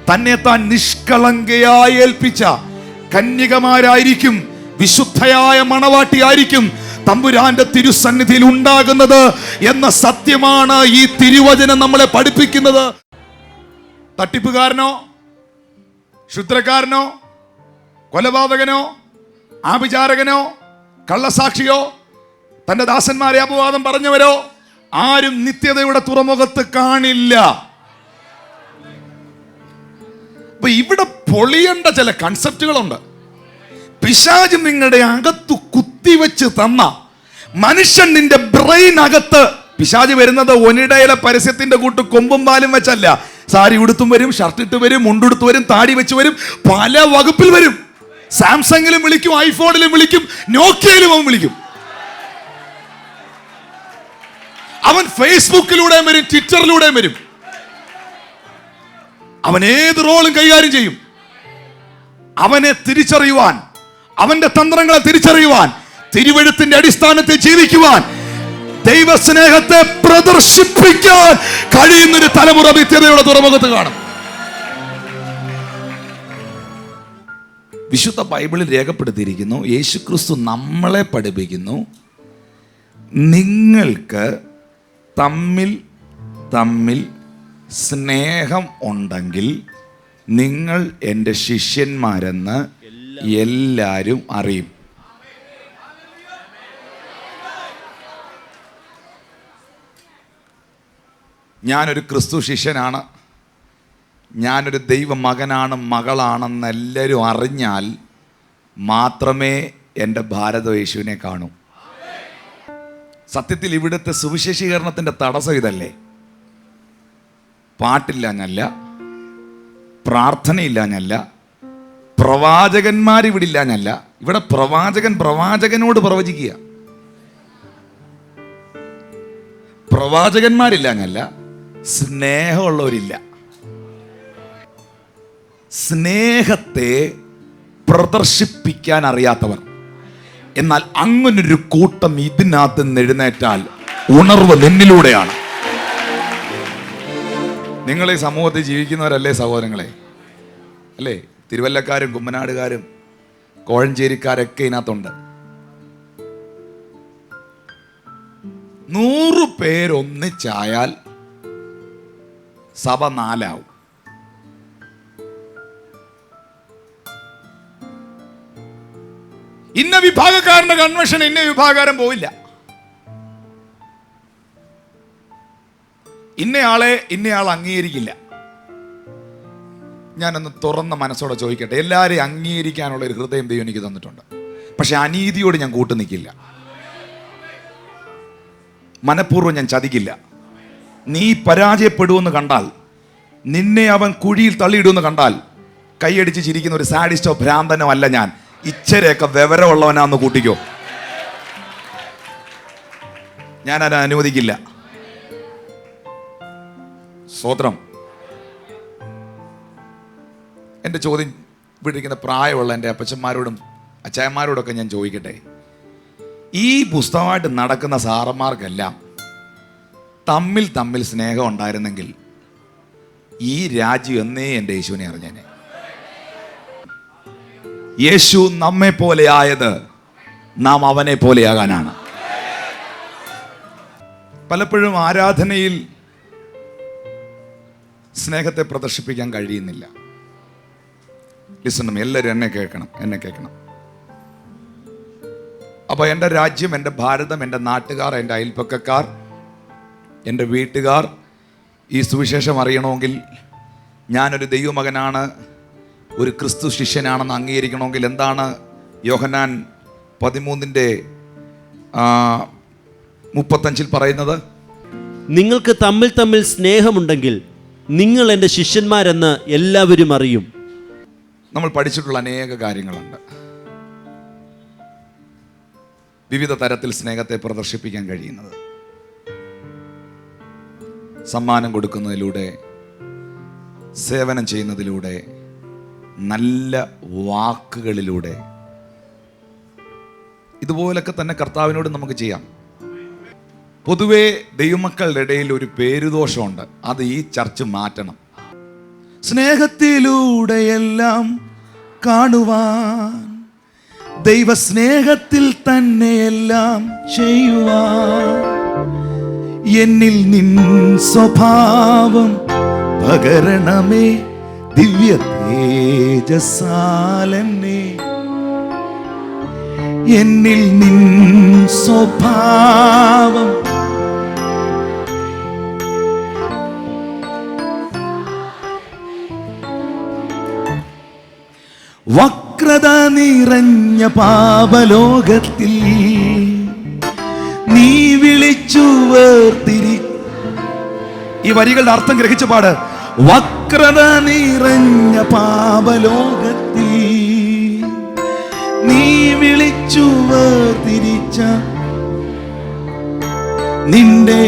തന്നെ താൻ നിഷ്കളങ്കയായി ഏൽപ്പിച്ച കന്യകമാരായിരിക്കും, വിശുദ്ധയായ മണവാട്ടിയായിരിക്കും തമ്പുരാന്റെ തിരുസന്നിധിയിൽ ഉണ്ടാകുന്നത് എന്ന സത്യമാണ് ഈ തിരുവചനം നമ്മളെ പഠിപ്പിക്കുന്നത്. തട്ടിപ്പുകാരനോ ക്ഷുദ്രക്കാരനോ കൊലപാതകനോ ആഭിചാരകനോ കള്ളസാക്ഷിയോ തന്റെ ദാസന്മാരെ അപവാദം പറഞ്ഞവരോ ആരും നിത്യതയുടെ തുറമുഖത്ത് കാണില്ല. അപ്പൊ ഇവിടെ പൊളിയേണ്ട ചില കൺസെപ്റ്റുകളുണ്ട്. പിശാച് നിങ്ങളുടെ അകത്ത് കുത്തിവെച്ച് തന്ന മനുഷ്യൻ നിന്റെ ബ്രെയിൻ അകത്ത്, പിശാച് വരുന്നത് ഒനിടയിലെ പരസ്യത്തിന്റെ കൂട്ട് കൊമ്പും പാലും വെച്ചല്ല. സാരി ഉടുത്തും വരും, ഷർട്ട് ഇട്ട് വരും, മുണ്ടുടുത്ത് വരും, താടി വെച്ച് വരും, പല വകുപ്പിൽ വരും. സാംസങ്ങിലും വിളിക്കും, ഐഫോണിലും വിളിക്കും, നോക്കിയയിലും അവൻ വിളിക്കും. അവൻ ഫേസ്ബുക്കിലൂടെയും വരും, ട്വിറ്ററിലൂടെയും വരും. അവൻ ഏത് റോളും കൈകാര്യം ചെയ്യും. അവനെ തിരിച്ചറിയുവാൻ, അവന്റെ തന്ത്രങ്ങളെ തിരിച്ചറിയുവാൻ, തിരുവെഴുത്തിന്റെ അടിസ്ഥാനത്തിൽ ജീവിക്കുവാൻ, ദൈവസ്നേഹത്തെ പ്രദർശിപ്പിക്കാൻ കഴിയുന്നൊരു തലമുറ നിത്യതയുടെ തുറമുഖത്ത് കാണും. വിശുദ്ധ ബൈബിളിൽ രേഖപ്പെടുത്തിയിരിക്കുന്നു, യേശുക്രിസ്തു നമ്മളെ പഠിപ്പിക്കുന്നു, നിങ്ങൾക്ക് തമ്മിൽ തമ്മിൽ സ്നേഹം ഉണ്ടെങ്കിൽ നിങ്ങൾ എൻ്റെ ശിഷ്യന്മാരെന്ന് എല്ലാവരും അറിയും. ഞാനൊരു ക്രിസ്തു ശിഷ്യനാണ്, ഞാനൊരു ദൈവ മകനാണ്, മകളാണെന്ന് എല്ലാവരും അറിഞ്ഞാൽ മാത്രമേ എൻ്റെ ഭാരത യേശുവിനെ കാണൂ. സത്യത്തിൽ ഇവിടുത്തെ സുവിശേഷീകരണത്തിൻ്റെ തടസ്സം ഇതല്ലേ? പാട്ടില്ലാഞ്ഞല്ല, പ്രാർത്ഥനയില്ലാഞ്ഞല്ല, പ്രവാചകന്മാരിവിടില്ലാഞ്ഞല്ല. ഇവിടെ പ്രവാചകനോട് പ്രവചിക്കുക. പ്രവാചകന്മാരില്ലാഞ്ഞല്ല, സ്നേഹമുള്ളവരില്ല. സ്നേഹത്തെ പ്രദർശിപ്പിക്കാൻ അറിയാത്തവർ. എന്നാൽ അങ്ങനൊരു കൂട്ടം ഇതിനകത്ത് നിന്ന് എഴുന്നേറ്റാൽ ഉണർവ് നിന്നിലൂടെയാണ്. നിങ്ങൾ ഈ സമൂഹത്തിൽ ജീവിക്കുന്നവരല്ലേ സഹോദരങ്ങളെ? അല്ലേ? തിരുവല്ലക്കാരും കുമ്മനാടുകാരും കോഴഞ്ചേരിക്കാരൊക്കെ ഇതിനകത്തുണ്ട്. 100 പേരൊന്നിച്ചായാൽ സഭ 4 ആവും. ഇന്ന വിഭാഗക്കാരന്റെ കൺവെൻഷൻ ഇന്ന വിഭാഗക്കാരൻ പോവില്ല. ഇന്നയാൾ അംഗീകരിക്കില്ല. ഞാനൊന്ന് തുറന്ന മനസ്സോടെ ചോദിക്കട്ടെ, എല്ലാവരെയും അംഗീകരിക്കാനുള്ള ഒരു ഹൃദയം ദൈവം എനിക്ക് തന്നിട്ടുണ്ട്. പക്ഷെ അനീതിയോട് ഞാൻ കൂട്ടു നിൽക്കില്ല. മനഃപൂർവ്വം ഞാൻ ചതിക്കില്ല. നീ പരാജയപ്പെടുമെന്ന് കണ്ടാൽ, നിന്നെ അവൻ കുഴിയിൽ തള്ളിയിടുമെന്ന് കണ്ടാൽ, കൈയടിച്ച് ചിരിക്കുന്ന ഒരു സാഡിസ്റ്റോ ഭ്രാന്തനോ അല്ല ഞാൻ. ഇച്ചരെയൊക്കെ വിവരമുള്ളവനാന്ന് കൂട്ടിക്കോ. ഞാനത് അനുവദിക്കില്ല. സ്തോത്രം. എൻ്റെ ചോദ്യം ഇവിടെ ഇരിക്കുന്ന പ്രായമുള്ള എൻ്റെ അപ്പച്ചന്മാരോടും അച്ചായന്മാരോടൊക്കെ ഞാൻ ചോദിക്കട്ടെ, ഈ പുസ്തകമായിട്ട് നടക്കുന്ന സാറന്മാർക്കെല്ലാം തമ്മിൽ സ്നേഹം ഉണ്ടായിരുന്നെങ്കിൽ ഈ രാജ്യം എന്നേ എൻ്റെ യേശുവിനെ അറിഞ്ഞേനെ. യേശു നമ്മെ പോലെ ആയത് നാം അവനെ പോലെയാകാനാണ്. പലപ്പോഴും ആരാധനയിൽ സ്നേഹത്തെ പ്രദർശിപ്പിക്കാൻ കഴിയുന്നില്ല. ലിസൺ, എല്ലാവരും എന്നെ കേൾക്കണം. അപ്പോൾ എൻ്റെ രാജ്യം, എൻ്റെ ഭാരതം, എൻ്റെ നാട്ടുകാർ, എൻ്റെ അയൽപ്പക്കക്കാർ, എൻ്റെ വീട്ടുകാർ ഈ സുവിശേഷം അറിയണമെങ്കിൽ, ഞാനൊരു ദൈവമകനാണ്, ഒരു ക്രിസ്തു ശിഷ്യനാണെന്ന് അംഗീകരിക്കണമെങ്കിൽ എന്താണ് യോഹന്നാൻ 13:35 പറയുന്നത്? നിങ്ങൾക്ക് തമ്മിൽ സ്നേഹമുണ്ടെങ്കിൽ നിങ്ങൾ എൻ്റെ ശിഷ്യന്മാരെന്ന് എല്ലാവരും അറിയും. നമ്മൾ പഠിച്ചിട്ടുള്ള അനേക കാര്യങ്ങളുണ്ട്. വിവിധ തരത്തിൽ സ്നേഹത്തെ പ്രദർശിപ്പിക്കാൻ കഴിയുന്നത് സമ്മാനം കൊടുക്കുന്നതിലൂടെ, സേവനം ചെയ്യുന്നതിലൂടെ, നല്ല വാക്കുകളിലൂടെ. ഇതുപോലൊക്കെ തന്നെ കർത്താവിനോട് നമുക്ക് ചെയ്യാം. പൊതുവേ ദൈവമക്കളുടെ ഇടയിൽ ഒരു പേരുദോഷമുണ്ട്. അത് ഈ ചർച്ച് മാറ്റണം. സ്നേഹത്തിലൂടെയെല്ലാം കാണുവാൻ, ദൈവസ്നേഹത്തിൽ തന്നെയെല്ലാം ചെയ്യുവാൻ, എന്നിൽ നിൻ സ്വഭാവം പകരണമേ ദിവ്യ തേജസാലെന്നെ, എന്നിൽ നിൻ സ്വഭാവം വക്രത നിറഞ്ഞ പാപലോകത്തിൽ നീ വിളിച്ചു വേർതിരി. ഈ വരികളുടെ അർത്ഥം ഗ്രഹിച്ചു പാട്. വക്രത നിറഞ്ഞ പാപലോകത്തിൽ നീ വിളിച്ചു വേർതിരിച്ച നിന്റെ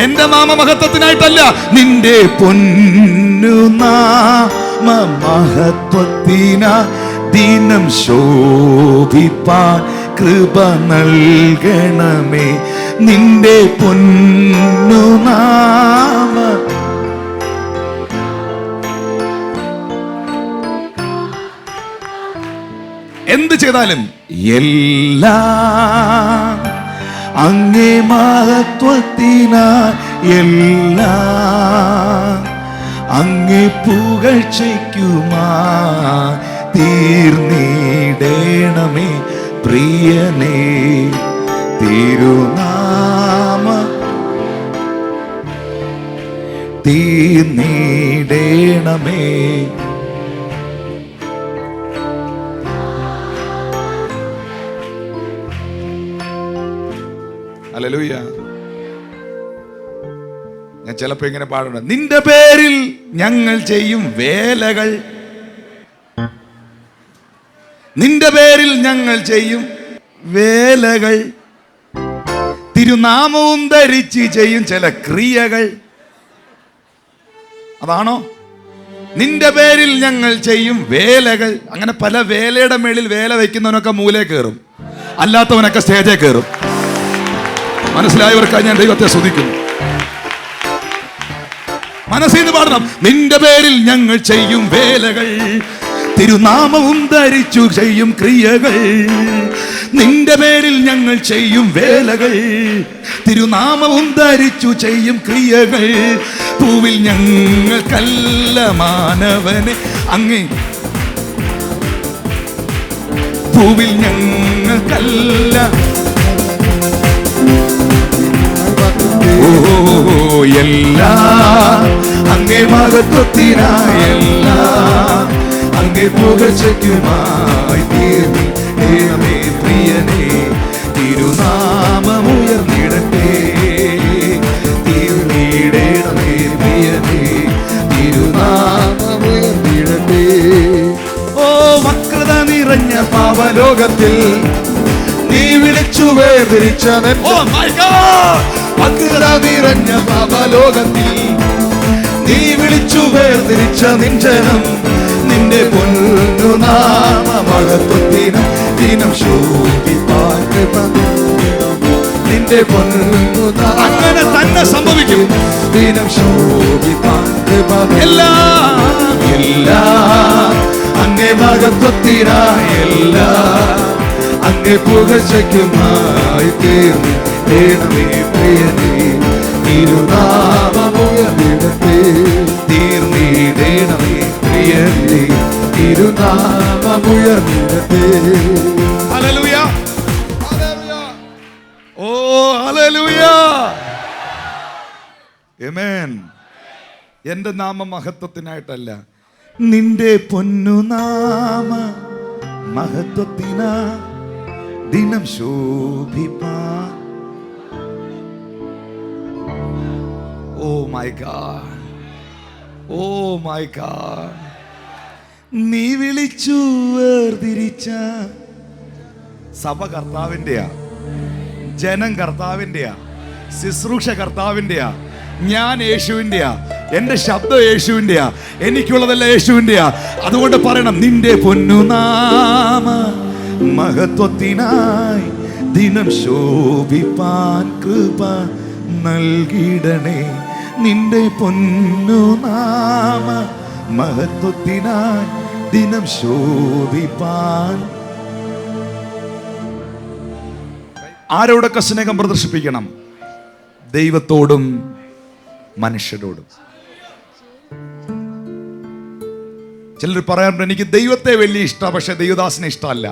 എന്റെ നാമമഹത്വത്തിനായിട്ടല്ല, നിന്റെ പൊന്നു നാമ മഹത്വത്തിനാ ദിനം ശോഭിപ്പാൻ കൃപ നൽകണമേ. നിന്റെ പൊന്നു നാമ എന്ത് ചെയ്താലും എല്ലാം അങ്ങേ മഹത്വത്തിനാൽ, എല്ലാം അങ്ങേ പുകഴ്ചയ്ക്കുമാ തീർന്നിടേണമേ പ്രിയനേ. തിരുനാമ തീർന്നിടേണമേ. ഹല്ലേലൂയ. ഞാൻ ചിലപ്പോ ഇങ്ങനെ പാടുന്നു, നിന്റെ പേരിൽ ഞങ്ങൾ ചെയ്യും വേലകൾ, നിന്റെ പേരിൽ ഞങ്ങൾ ചെയ്യും വേലകൾ, തിരുനാമവും ധരിച്ച് ചെയ്യും ചില ക്രിയകൾ. അതാണോ? നിന്റെ പേരിൽ ഞങ്ങൾ ചെയ്യും വേലകൾ. അങ്ങനെ പല വേലയുടെ മേളിൽ വേല വയ്ക്കുന്നവനൊക്കെ മൂലേ കയറും, അല്ലാത്തവനൊക്കെ സ്റ്റേജേ കയറും. മനസ്സിലായവർക്കായി ഞാൻ ദൈവത്തെ സ്തുതിക്കുന്നു. മനസ്സിൽ നിന്ന് പാടണം, നിന്റെ പേരിൽ ഞങ്ങൾ ചെയ്യും വേലകൾ, തിരുനാമവും ധരിച്ചു ചെയ്യും ക്രിയകൾ. നിന്റെ പേരിൽ ഞങ്ങൾ ചെയ്യും വേലകൾ, തിരുനാമവും ധരിച്ചു ചെയ്യും ക്രിയകൾ. പൂവിൽ ഞങ്ങൾക്കല്ല മാനവനെ അങ്ങേ, പൂവിൽ ഞങ്ങൾക്കല്ല എല്ലാം അങ്ങേ മഹത്വത്തിനായെല്ലാം അങ്ങേ പുകഴ്ചയ്ക്കുമായി തീർന്നിടേണമേ പ്രിയനേ. തിരുനാമമുയർന്നിടട്ടെ, തീർന്നിടേണമേ പ്രിയനേ. തിരുനാമമുയർന്നിടട്ടെ. ഓ വക്രത നിറഞ്ഞ പാപലോകത്തിൽ നീ വിളിച്ചു വേർതിരിച്ച, വക്രത നിറഞ്ഞ പാപലോകത്തിൽ നീ വിളിച്ചു വേർതിരിച്ച നിഞ്ചനം, നിന്റെ പൊന്നുനാമ മഹത്വത്തിനും ദിനം ശോഭിപ്പാൻ കൃപ. നിന്റെ പൊന്നുനാമ അങ്ങനെ തന്നെ സംഭവിക്കും, ദിനം ശോഭിപ്പാൻ കൃപ. എല്ലാം എല്ലാം അങ്ങേ മഹത്വത്തിനായി, എല്ലാം അങ്ങേ പുകഴ്ചയ്ക്കുമായി തീർന്നിടേണമേ പ്രിയനേ. തിരുനാമമുയർന്നിടട്ടെ, തീർന്നിടേണമേ പ്രിയനേ. തിരുനാമമുയർന്നിടട്ടെ. Hallelujah, hallelujah. Oh hallelujah, amen. എന്റെ നാമ മഹത്വത്തിനായിട്ടല്ല, നിന്റെ പൊന്നുനാമ മഹത്വത്തിനാ ദിനം ശോഭിപ്പാ. Oh my God, oh my God. നീ വിളിച്ചു വേർതിരിച്ച സഭ കർത്താവിൻ്റെയാ, ജനം കർത്താവിൻ്റെയാ, ശുശ്രൂഷ കർത്താവിൻ്റെയാ, ഞാൻ യേശുവിൻ്റെയാ, എൻ്റെ ശബ്ദം യേശുവിൻ്റെയാ, എനിക്കുള്ളതെല്ലാം യേശുവിൻ്റെയാ. അതുകൊണ്ട് പറയണം, നിന്റെ പൊന്നുനാമ മഹത്വത്തിനായി ദിനം ശോഭിപ്പാൻ കൃപ നൽകിടണേ. നിന്റെ പൊന്നുനാമ മഹത്വത്തിനായി ദിനം ശോഭിപ്പാൻ. ആരോടൊക്കെ സ്നേഹം പ്രദർശിപ്പിക്കണം? ദൈവത്തോടും മനുഷ്യരോടും. ചിലർ പറയാറുണ്ട്, എനിക്ക് ദൈവത്തെ വലിയ ഇഷ്ടമാണ്, പക്ഷെ ദൈവദാസനെ ഇഷ്ടമല്ല.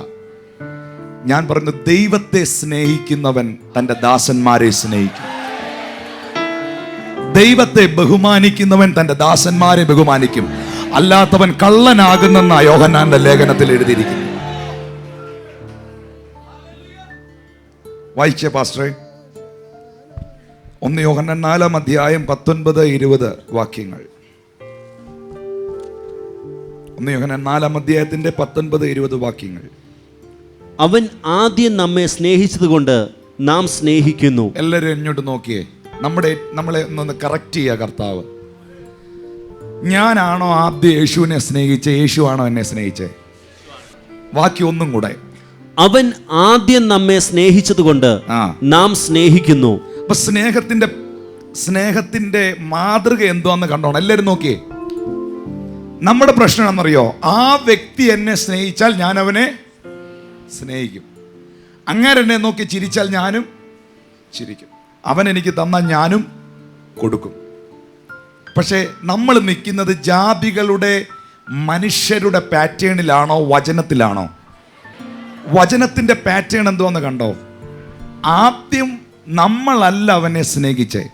ഞാൻ പറഞ്ഞു, ദൈവത്തെ സ്നേഹിക്കുന്നവൻ തൻ്റെ ദാസന്മാരെ സ്നേഹിക്കും. ദൈവത്തെ ബഹുമാനിക്കുന്നവൻ തൻ്റെ ദാസന്മാരെ ബഹുമാനിക്കും. അല്ലാത്തവൻ കള്ളനാകുന്നെന്നാ യോഹന്നാന്റെ ലേഖനത്തിൽ എഴുതിയിരിക്കുന്നു. വായിച്ചേ പാസ്റ്ററെ, 1 യോഹന്നാൻ 4 അധ്യായം 19-20 വാക്യങ്ങൾ. 1 യോഹന്നാൻ 4 അധ്യായത്തിന്റെ 19-20 വാക്യങ്ങൾ. അവൻ ആദ്യം നമ്മെ സ്നേഹിച്ചതുകൊണ്ട് നാം സ്നേഹിക്കുന്നു. എല്ലാവരും ഇങ്ങോട്ട് നോക്കിയേ. നമ്മളെ ഒന്ന് കറക്റ്റ് ചെയ്യുക കർത്താവ്. ഞാനാണോ ആദ്യം യേശുവിനെ സ്നേഹിച്ചേ, യേശു ആണോ എന്നെ സ്നേഹിച്ചേ? വാക്യം ഒന്നും കൂടെ. അവൻ ആദ്യം നമ്മെ സ്നേഹിച്ചതുകൊണ്ട് നാം സ്നേഹിക്കുന്നു. അപ്പൊ സ്നേഹത്തിന്റെ മാതൃക എന്തുവാന്ന് കണ്ടോണം. എല്ലാവരും നോക്കിയേ. നമ്മുടെ പ്രശ്നം എന്നറിയോ? ആ വ്യക്തി എന്നെ സ്നേഹിച്ചാൽ ഞാൻ അവനെ സ്നേഹിക്കും. അങ്ങേരെ എന്നെ നോക്കി ചിരിച്ചാൽ ഞാനും ചിരിക്കും. അവൻ എനിക്ക് തന്നാൽ ഞാനും കൊടുക്കും. പക്ഷേ നമ്മൾ നിൽക്കുന്നത് ജാതികളുടെ മനുഷ്യരുടെ പാറ്റേണിലാണോ വചനത്തിലാണോ? വചനത്തിൻ്റെ പാറ്റേൺ എന്തോന്ന് കണ്ടോ? ആദ്യം നമ്മളല്ല അവനെ സ്നേഹിച്ചേ,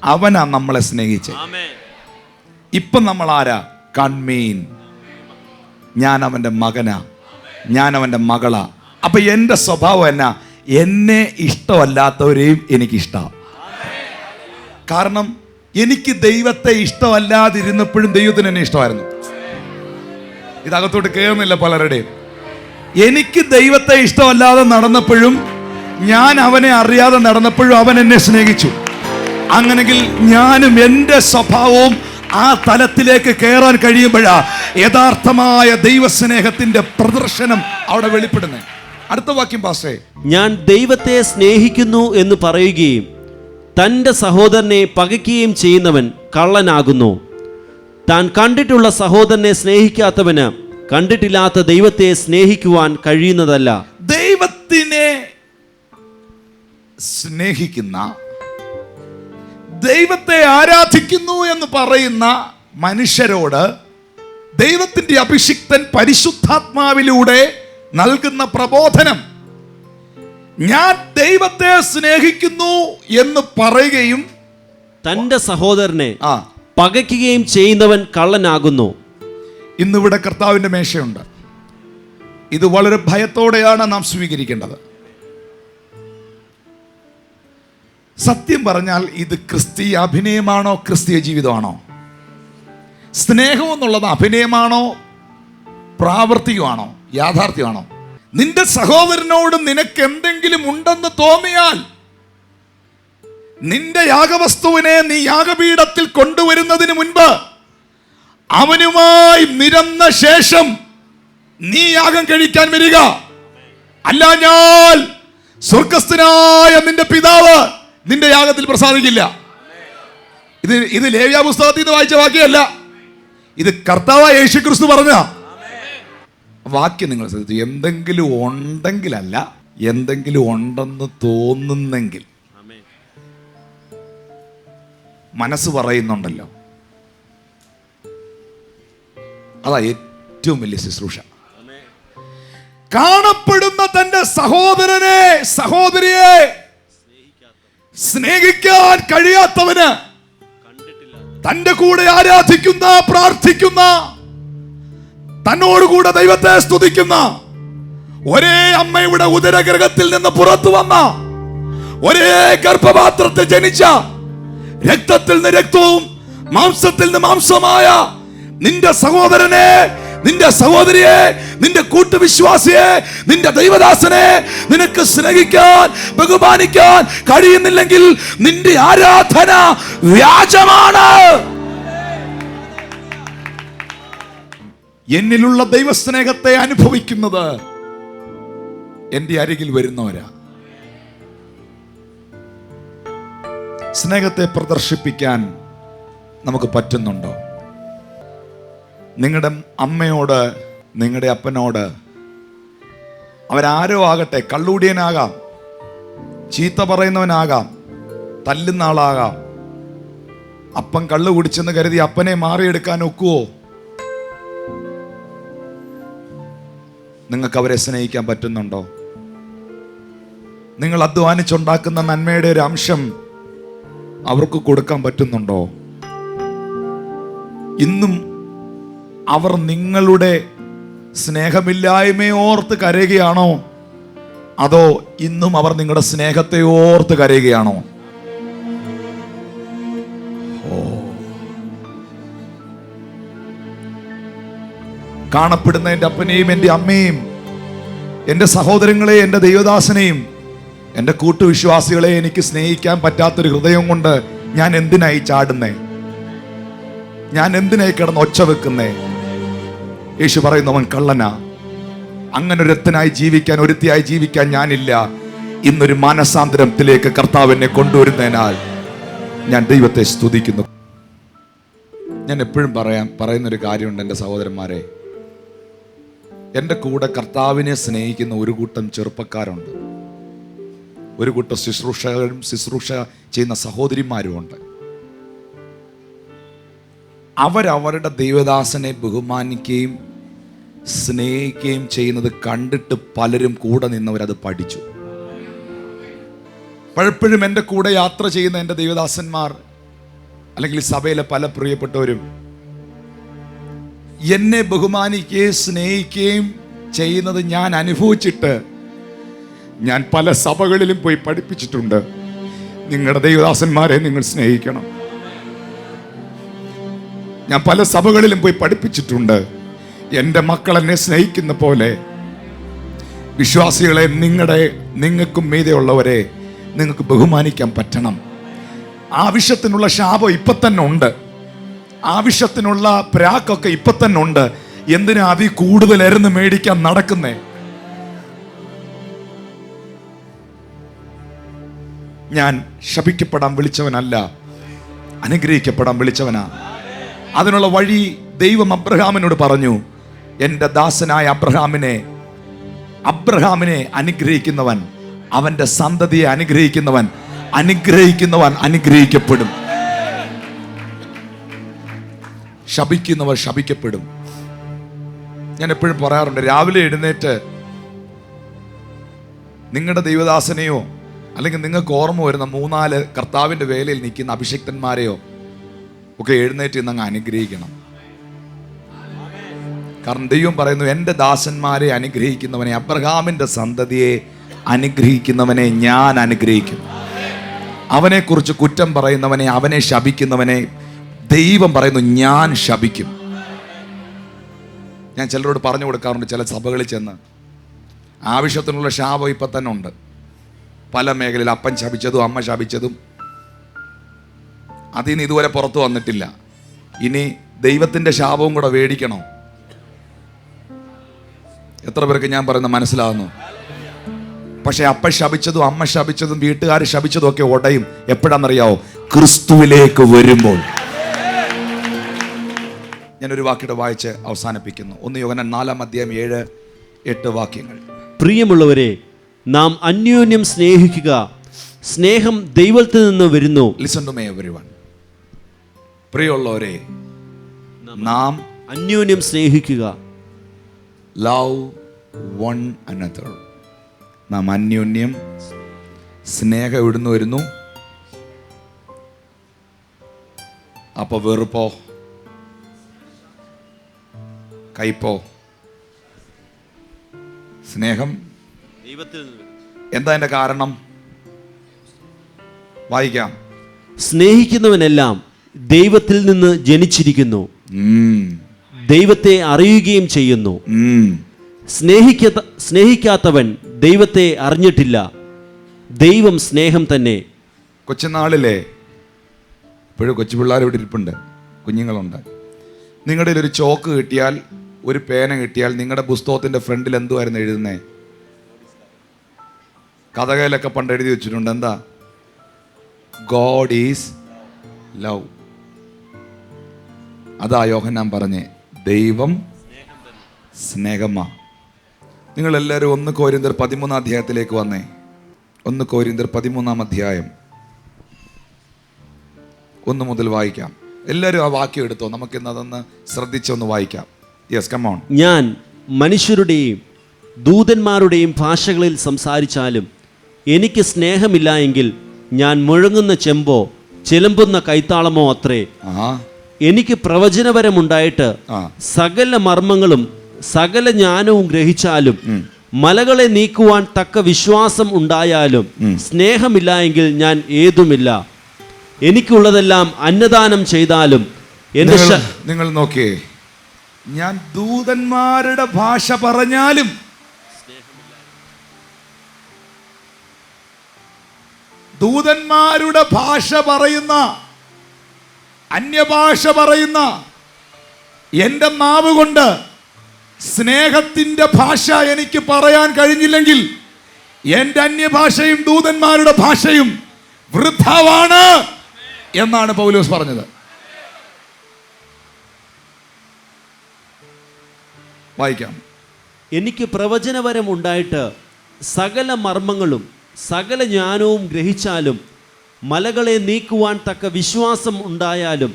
അവനാ നമ്മളെ സ്നേഹിച്ചേ. ഇപ്പം നമ്മൾ ആരാ? കൺമീൻ. ഞാൻ അവൻ്റെ മകനാ, ഞാൻ അവൻ്റെ മകളാ. അപ്പൊ എൻ്റെ സ്വഭാവം എന്നാ? എന്നെ ഇഷ്ടമല്ലാത്തവരെയും എനിക്കിഷ്ടമാണ്. കാരണം എനിക്ക് ദൈവത്തെ ഇഷ്ടമല്ലാതിരുന്നപ്പോഴും ദൈവത്തിന് എന്നെ ഇഷ്ടമായിരുന്നു. ഇതകത്തോട്ട് കയറുന്നില്ല പലരുടെയും. എനിക്ക് ദൈവത്തെ ഇഷ്ടമല്ലാതെ നടന്നപ്പോഴും, ഞാൻ അവനെ അറിയാതെ നടന്നപ്പോഴും അവൻ എന്നെ സ്നേഹിച്ചു. അങ്ങനെങ്കിൽ ഞാനും എൻ്റെ സ്വഭാവവും ആ തലത്തിലേക്ക് കയറാൻ കഴിയുമ്പോഴാ യഥാർത്ഥമായ ദൈവസ്നേഹത്തിന്റെ പ്രദർശനം അവിടെ വെളിപ്പെടുന്നത്. അടുത്ത വാക്യം പാസ്റ്റേ. ഞാൻ ദൈവത്തെ സ്നേഹിക്കുന്നു എന്ന് പറയുകയും തൻ്റെ സഹോദരനെ പകയ്ക്കുകയും ചെയ്യുന്നവൻ കള്ളനാകുന്നു. താൻ കണ്ടിട്ടുള്ള സഹോദരനെ സ്നേഹിക്കാത്തവന് കണ്ടിട്ടില്ലാത്ത ദൈവത്തെ സ്നേഹിക്കുവാൻ കഴിയുന്നതല്ല. ദൈവത്തിനെ സ്നേഹിക്കുന്ന, ദൈവത്തെ ആരാധിക്കുന്നു എന്ന് പറയുന്ന മനുഷ്യരോട് ദൈവത്തിന്റെ അഭിഷിക്തൻ പരിശുദ്ധാത്മാവിലൂടെ നൽകുന്ന പ്രബോധനം, ഞാൻ ദൈവത്തെ സ്നേഹിക്കുന്നു എന്ന് പറയുകയും തൻ്റെ സഹോദരനെ പകയ്ക്കുകയും ചെയ്യുന്നവൻ കള്ളനാകുന്നു. ഇന്നിവിടെ കർത്താവിൻ്റെ മേശയുണ്ട്. ഇത് വളരെ ഭയത്തോടെയാണ് നാം സ്വീകരിക്കേണ്ടത്. സത്യം പറഞ്ഞാൽ ഇത് ക്രിസ്തീയ അഭിനയമാണോ, ക്രിസ്തീയ ജീവിതമാണോ? സ്നേഹം എന്നുള്ളത് അഭിനയമാണോ, പ്രാവർത്തികമാണോ, യാഥാർത്ഥ്യമാണോ? നിന്റെ സഹോദരനോട് നിനക്ക് എന്തെങ്കിലും ഉണ്ടെന്ന് തോന്നിയാൽ നിന്റെ യാഗവസ്തുവിനെ നീ യാഗപീഠത്തിൽ കൊണ്ടുവരുന്നതിന് മുൻപ് അവനുമായി നിരന്ന ശേഷം നീ യാഗം കഴിക്കാൻ വരിക. അല്ലാഞ്ഞാൽ സ്വർഗസ്ഥനായ നിന്റെ പിതാവ് നിന്റെ യാഗത്തിൽ പ്രസാദിക്കില്ല. ഇത് ലേവ്യ പുസ്തകത്തിൽ നിന്ന് വായിച്ച വാക്യമല്ല, ഇത് കർത്താവായ യേശുക്രിസ്തു പറഞ്ഞ വാക്യം. നിങ്ങൾ ശ്രദ്ധിച്ചു. എന്തെങ്കിലും ഉണ്ടെങ്കിലല്ല, എന്തെങ്കിലും ഉണ്ടെന്ന് തോന്നുന്നെങ്കിൽ. മനസ്സ് പറയുന്നുണ്ടല്ലോ, അതാ ഏറ്റവും വലിയ ശുശ്രൂഷ. കാണപ്പെടുന്ന തന്റെ സഹോദരനെ, സഹോദരിയെ സ്നേഹിക്കാൻ കഴിയാത്തവന്, തന്റെ കൂടെ ആരാധിക്കുന്ന, പ്രാർത്ഥിക്കുന്ന, തന്നോടുകൂടെ ദൈവത്തെ സ്തുതിക്കുന്ന, ഒരേ അമ്മയുടെ ഉദരഗർഭത്തിൽ നിന്ന് പുറത്തു വന്ന, ഒരേ ഗർഭപാത്രത്തിൽ ജനിച്ച, രക്തത്തിൽ നിന്ന് രക്തവും മാംസത്തിൽ നിന്ന് മാംസമായ നിന്റെ സഹോദരനെ, നിന്റെ സഹോദരിയെ, നിന്റെ കൂട്ടുവിശ്വാസിയെ, നിന്റെ ദൈവദാസനെ നിനക്ക് സ്നേഹിക്കാൻ, ബഹുമാനിക്കാൻ കഴിയുന്നില്ലെങ്കിൽ നിന്റെ ആരാധന വ്യാജമാണ്. എന്നിലുള്ള ദൈവസ്നേഹത്തെ അനുഭവിക്കുന്നത് എന്റെ അരികിൽ വരുന്നവരാ. സ്നേഹത്തെ പ്രദർശിപ്പിക്കാൻ നമുക്ക് പറ്റുന്നുണ്ടോ? നിങ്ങളുടെ അമ്മയോട്, നിങ്ങളുടെ അപ്പനോട്, അവരാരോ ആകട്ടെ, കള്ളൂടിയനാകാം, ചീത്ത പറയുന്നവനാകാം, തല്ലുന്ന ആളാകാം, അപ്പൻ കള്ളു കുടിച്ചെന്ന് കരുതി അപ്പനെ മാറിയെടുക്കാൻ ഒക്കുവോ? നിങ്ങൾക്ക് അവരെ സ്നേഹിക്കാൻ പറ്റുന്നുണ്ടോ? നിങ്ങൾ അധ്വാനിച്ചുണ്ടാക്കുന്ന നന്മയുടെ ഒരു അംശം അവർക്ക് കൊടുക്കാൻ പറ്റുന്നുണ്ടോ? ഇന്നും അവർ നിങ്ങളുടെ സ്നേഹമില്ലായ്മയോർത്ത് കരയുകയാണോ, അതോ ഇന്നും അവർ നിങ്ങളുടെ സ്നേഹത്തെ ഓർത്ത് കരയുകയാണോ? കാണപ്പെടുന്ന എൻ്റെ അപ്പനെയും എൻ്റെ അമ്മയും, എൻ്റെ സഹോദരങ്ങളെ, എൻ്റെ ദൈവദാസനെയും, എൻ്റെ കൂട്ടുവിശ്വാസികളെ എനിക്ക് സ്നേഹിക്കാൻ പറ്റാത്തൊരു ഹൃദയം കൊണ്ട് ഞാൻ എന്തിനായി ചാടുന്നേ? ഞാൻ എന്തിനായി കിടന്ന് ഒച്ച വെക്കുന്നേ? യേശു പറയുന്നു, അവൻ കള്ളനാ. അങ്ങനെ ഒരുത്തനായി ജീവിക്കാൻ, ഒരുത്തിയായി ജീവിക്കാൻ ഞാനില്ല. ഇന്നൊരു മാനസാന്തരത്തിലേക്ക് കർത്താവ് എന്നെ കൊണ്ടുവരുന്നതിനാൽ ഞാൻ ദൈവത്തെ സ്തുതിക്കുന്നു. ഞാൻ എപ്പോഴും പറയുന്നൊരു കാര്യമുണ്ട് എൻ്റെ സഹോദരന്മാരെ, എൻ്റെ കൂടെ കർത്താവിനെ സ്നേഹിക്കുന്ന ഒരു കൂട്ടം ചെറുപ്പക്കാരുണ്ട്, ഒരു കൂട്ടം ശുശ്രൂഷ ചെയ്യുന്ന സഹോദരിമാരുമുണ്ട്. അവരവരുടെ ദൈവദാസനെ ബഹുമാനിക്കുകയും സ്നേഹിക്കുകയും ചെയ്യുന്നത് കണ്ടിട്ട് പലരും കൂടെ നിന്നവരത് പഠിച്ചു. പലപ്പോഴും എൻ്റെ കൂടെ യാത്ര ചെയ്യുന്ന എൻ്റെ ദൈവദാസന്മാർ അല്ലെങ്കിൽ സഭയിലെ പല പ്രിയപ്പെട്ടവരും എന്നെ ബഹുമാനിക്കുകയും സ്നേഹിക്കുകയും ചെയ്യുന്നത് ഞാൻ അനുഭവിച്ചിട്ട് ഞാൻ പല സഭകളിലും പോയി പഠിപ്പിച്ചിട്ടുണ്ട്. നിങ്ങളുടെ ദൈവദാസന്മാരെ നിങ്ങൾ സ്നേഹിക്കണം. ഞാൻ പല സഭകളിലും പോയി പഠിപ്പിച്ചിട്ടുണ്ട്. എൻ്റെ മക്കൾ എന്നെ സ്നേഹിക്കുന്ന പോലെ വിശ്വാസികളെ നിങ്ങൾക്കും മീതെയുള്ളവരെ നിങ്ങൾക്ക് ബഹുമാനിക്കാൻ പറ്റണം. ആവശ്യത്തിനുള്ള ശാപം ഇപ്പൊ തന്നെ ഉണ്ട്, ആവശ്യത്തിനുള്ള പ്രാക്കൊക്കെ ഇപ്പൊ തന്നെ ഉണ്ട്. എന്തിനാ അതിൽ കൂടുതലായിരുന്നു മേടിക്കാൻ നടക്കുന്നേ? ഞാൻ ശപിക്കപ്പെടാൻ വിളിച്ചവനല്ല, അനുഗ്രഹിക്കപ്പെടാൻ വിളിച്ചവനാ. അതിനുള്ള വഴി ദൈവം അബ്രഹാമിനോട് പറഞ്ഞു. എൻ്റെ ദാസനായ അബ്രഹാമിനെ അനുഗ്രഹിക്കുന്നവൻ, അവന്റെ സന്തതിയെ അനുഗ്രഹിക്കുന്നവൻ അനുഗ്രഹിക്കപ്പെടും, ശപിക്കുന്നവർ ശപിക്കപ്പെടും. ഞാൻ എപ്പോഴും പറയാറുണ്ട്, രാവിലെ എഴുന്നേറ്റ് നിങ്ങളുടെ ദൈവദാസനെയോ അല്ലെങ്കിൽ നിങ്ങൾക്ക് ഓർമ്മ വരുന്ന 3-4 കർത്താവിൻ്റെ വേലയിൽ നിൽക്കുന്ന അഭിഷിക്തന്മാരെയോ ഒക്കെ എഴുന്നേറ്റ് ഇന്നങ്ങ് അനുഗ്രഹിക്കണം. കാരണം ദൈവം പറയുന്നു, എൻ്റെ ദാസന്മാരെ അനുഗ്രഹിക്കുന്നവനെ, അബ്രഹാമിൻ്റെ സന്തതിയെ അനുഗ്രഹിക്കുന്നവനെ ഞാൻ അനുഗ്രഹിക്കും. അവനെക്കുറിച്ച് കുറ്റം പറയുന്നവനെ, അവനെ ശപിക്കുന്നവനെ ദൈവം പറയുന്നു ഞാൻ ശപിക്കും. ഞാൻ ചിലരോട് പറഞ്ഞു കൊടുക്കാറുണ്ട്, ചില സഭകളിൽ ചെന്ന് ആവശ്യത്തിനുള്ള ശാപം ഇപ്പം തന്നെ ഉണ്ട്. പല മേഖലയിൽ അപ്പൻ ശപിച്ചതും അമ്മ ശപിച്ചതും അതിൽ നിന്ന് ഇതുവരെ പുറത്തു വന്നിട്ടില്ല. ഇനി ദൈവത്തിൻ്റെ ശാപവും കൂടെ മേടിക്കണോ? എത്ര പേർക്ക് ഞാൻ പറയുന്നത് മനസ്സിലാവുന്നു? പക്ഷെ അപ്പൻ ശപിച്ചതും അമ്മ ശപിച്ചതും വീട്ടുകാർ ശപിച്ചതും ഒക്കെ ഉടയും. എപ്പോഴാണെന്നറിയാവോ? ക്രിസ്തുവിലേക്ക് വരുമ്പോൾ. ഞാനൊരു വാക്യം വായിച്ച് അവസാനിപ്പിക്കുന്നു. 1 യോഹന്നാൻ 4:7-8 വാക്യങ്ങൾ. പ്രിയമുള്ളവരെ, നാം അന്യോന്യം സ്നേഹിക്കുക. സ്നേഹം ദൈവത്തിൽ നിന്ന് വരുന്നു. Listen to me everyone. പ്രിയമുള്ളവരെ, നാം അന്യോന്യം സ്നേഹിക്കുക. Love one another. നാം അന്യോന്യം സ്നേഹം എവിടുന്ന് വരുന്നു? അപ്പൊ വെറുപ്പോ, കയ്പോ? സ്നേഹം ദൈവത്തിൽ. എന്താ അതിന്റെ കാരണം? വായിക്കാം. സ്നേഹിക്കുന്നവനെല്ലാം ദൈവത്തിൽ നിന്ന് ജനിച്ചിരിക്കുന്നു, ദൈവത്തെ അറിയുകയും ചെയ്യുന്നു. സ്നേഹിക്കാത്തവൻ ദൈവത്തെ അറിഞ്ഞിട്ടില്ല. ദൈവം സ്നേഹം തന്നെ. കൊച്ചുനാളിലെ ഇപ്പോഴും കൊച്ചു പിള്ളേർ ഇവിടെ ഇരിപ്പുണ്ട്, കുഞ്ഞുങ്ങളുണ്ട്. നിങ്ങളുടെ ഒരു ചോക്ക് കിട്ടിയാൽ, ഒരു പേന കിട്ടിയാൽ, നിങ്ങളുടെ പുസ്തകത്തിന്റെ ഫ്രണ്ടിൽ എന്തുവായിരുന്നു എഴുതുന്നേ? കഥകളിലൊക്കെ പണ്ട് എഴുതി വെച്ചിട്ടുണ്ട്. എന്താ? God is love. അതാ യോഹന്നാൻ പറഞ്ഞേ, ദൈവം സ്നേഹമാ. നിങ്ങളെല്ലാവരും 1 കൊരിന്ത്യർ 13 അധ്യായത്തിലേക്ക് വന്നേ. 1 കൊരിന്ത്യർ 13 അധ്യായം 1 മുതൽ വായിക്കാം. എല്ലാവരും ആ വാക്യം എടുത്തോ. നമുക്കിന്ന് അതൊന്ന് ശ്രദ്ധിച്ചൊന്ന് വായിക്കാം. Yes, come on. ഞാൻ മനുഷ്യരുടെയും ദൂതന്മാരുടെയും ഭാഷകളിൽ സംസാരിച്ചാലും എനിക്ക് സ്നേഹമില്ല എങ്കിൽ ഞാൻ മുഴങ്ങുന്ന ചെമ്പോ ചിലമ്പുന്ന കൈത്താളമോ അത്രേ. എനിക്ക് പ്രവചനപരമുണ്ടായിട്ട് സകല മർമ്മങ്ങളും സകല ജ്ഞാനവും ഗ്രഹിച്ചാലും മലകളെ നീക്കുവാൻ തക്ക വിശ്വാസം ഉണ്ടായാലും സ്നേഹമില്ല എങ്കിൽ ഞാൻ ഏതുമില്ല. എനിക്കുള്ളതെല്ലാം അന്നദാനം ചെയ്താലും എന്റെ നിങ്ങൾ നോക്കിയേ, ഞാൻ ദൂതന്മാരുടെ ഭാഷ പറഞ്ഞാലും ദൂതന്മാരുടെ ഭാഷ പറയുന്ന, അന്യഭാഷ പറയുന്ന എൻ്റെ നാവ് കൊണ്ട് സ്നേഹത്തിൻ്റെ ഭാഷ എനിക്ക് പറയാൻ കഴിഞ്ഞില്ലെങ്കിൽ എൻ്റെ അന്യഭാഷയും ദൂതന്മാരുടെ ഭാഷയും വൃഥാവാണ് എന്നാണ് പൗലോസ് പറഞ്ഞത്. വായിക്കാം. എനിക്ക് പ്രവചനവരം ഉണ്ടായിട്ട് സകല മർമ്മങ്ങളും സകല ജ്ഞാനവും ഗ്രഹിച്ചാലും മലകളെ നീക്കുവാൻ തക്ക വിശ്വാസം ഉണ്ടായാലും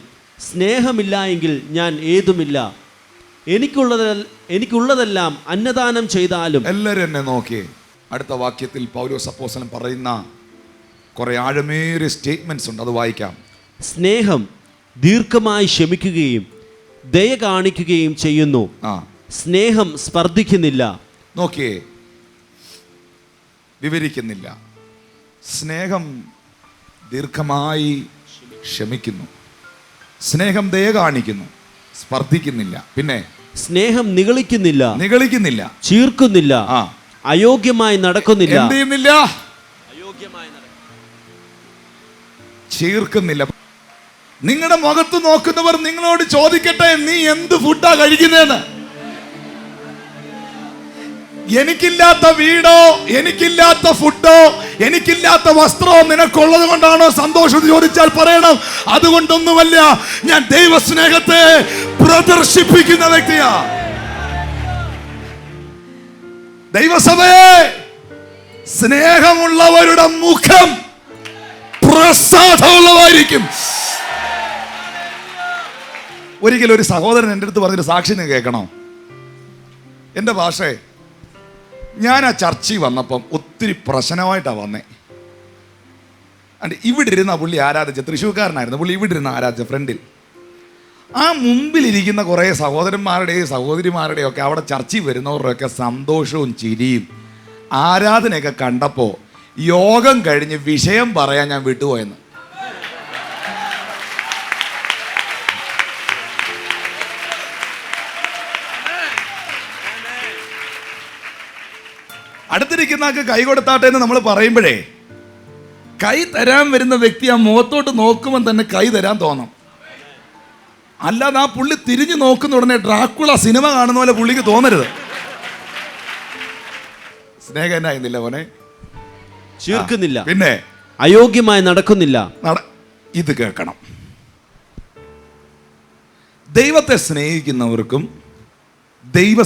സ്നേഹമില്ല എങ്കിൽ ഞാൻ ഏതുമില്ല. എനിക്കുള്ളതെല്ലാം അന്നദാനം ചെയ്താലും. എല്ലാവരും എന്നെ നോക്കിയേ. അടുത്ത വാക്യത്തിൽ പൗലോസ് അപ്പോസ്തലൻ പറയുന്ന കുറെ ആഴമേറിയ സ്റ്റേറ്റ്മെന്റ്സ് ഉണ്ട്, അത് വായിക്കാം. സ്നേഹം ദീർഘമായി ക്ഷമിക്കുകയും ദയ കാണിക്കുകയും ചെയ്യുന്നു. സ്നേഹം സ്പർദ്ധിക്കുന്നില്ല. നോക്കിയേ, വിവരിക്കുന്നില്ല. സ്നേഹം ദീർഘമായി ക്ഷമിക്കുന്നു, സ്നേഹം ദയ കാണിക്കുന്നു, സ്പർദ്ധിക്കുന്നില്ല. പിന്നെ സ്നേഹം നിഗളിക്കുന്നില്ല, ചീർക്കുന്നില്ല, അയോഗ്യമായി നടക്കുന്നില്ല. എന്ത് ചെയ്യുന്നില്ല? ചീർക്കുന്നില്ല. നിങ്ങളുടെ മുഖത്ത് നോക്കുന്നവർ നിങ്ങളോട് ചോദിക്കട്ടെ, നീ എന്ത് ഫുഡാ കഴിക്കുന്നതെന്ന്. എനിക്കില്ലാത്ത വീടോ എനിക്കില്ലാത്ത ഫുഡോ എനിക്കില്ലാത്ത വസ്ത്രമോ നിനക്കുള്ളത് കൊണ്ടാണോ സന്തോഷം ചോദിച്ചാൽ പറയണം, അതുകൊണ്ടൊന്നുമല്ല, ഞാൻ ദൈവസ്നേഹത്തെ പ്രദർശിപ്പിക്കുന്ന വ്യക്തിയാ. ദൈവസഭയെ, സ്നേഹമുള്ളവരുടെ മുഖം പ്രസാദമുള്ളതായിരിക്കും. ഒരിക്കലും ഒരു സഹോദരൻ എൻ്റെ അടുത്ത് പറഞ്ഞൊരു സാക്ഷി നിങ്ങൾ കേൾക്കണോ? എൻ്റെ ഭാഷയെ, ഞാൻ ആ ചർച്ചിൽ വന്നപ്പം ഒത്തിരി പ്രശ്നമായിട്ടാണ് വന്നേ. അണ്ട് ഇവിടെ ഇരുന്ന പുള്ളി ആരാധിച്ച തൃശ്ശൂർക്കാരനായിരുന്നു. പുള്ളി ഇവിടെ ഇരുന്ന ആരാധിച്ച ഫ്രണ്ടിൽ. ആ മുമ്പിലിരിക്കുന്ന കുറേ സഹോദരന്മാരുടെയും സഹോദരിമാരുടെയും ഒക്കെ അവിടെ ചർച്ചിൽ വരുന്നവരുടെയൊക്കെ സന്തോഷവും ചിരിയും ആരാധനയൊക്കെ കണ്ടപ്പോൾ യോഗം കഴിഞ്ഞ് വിഷയം പറയാൻ ഞാൻ വിട്ടുപോയെന്ന്. അടുത്തിരിക്കുന്ന ആൾക്ക് കൈ കൊടുത്താട്ടെ എന്ന് നമ്മൾ പറയുമ്പോഴേ, കൈ തരാൻ വരുന്ന വ്യക്തി ആ മുഖത്തോട്ട് നോക്കുമ്പോൾ തന്നെ കൈ തരാൻ തോന്നും. അല്ലാതെ ആ പുള്ളി തിരിഞ്ഞു നോക്കുന്ന ഉടനെ ഡ്രാക്കുള സിനിമ കാണുന്ന പോലെ പുള്ളിക്ക് തോന്നരുത്. സ്നേഹം എന്നായിരുന്നില്ല മോനെ? ചീർക്കുന്നില്ല, പിന്നെ അയോഗ്യമായി നടക്കുന്നില്ല. ഇത് കേൾക്കണം. ദൈവത്തെ സ്നേഹിക്കുന്നവർക്കും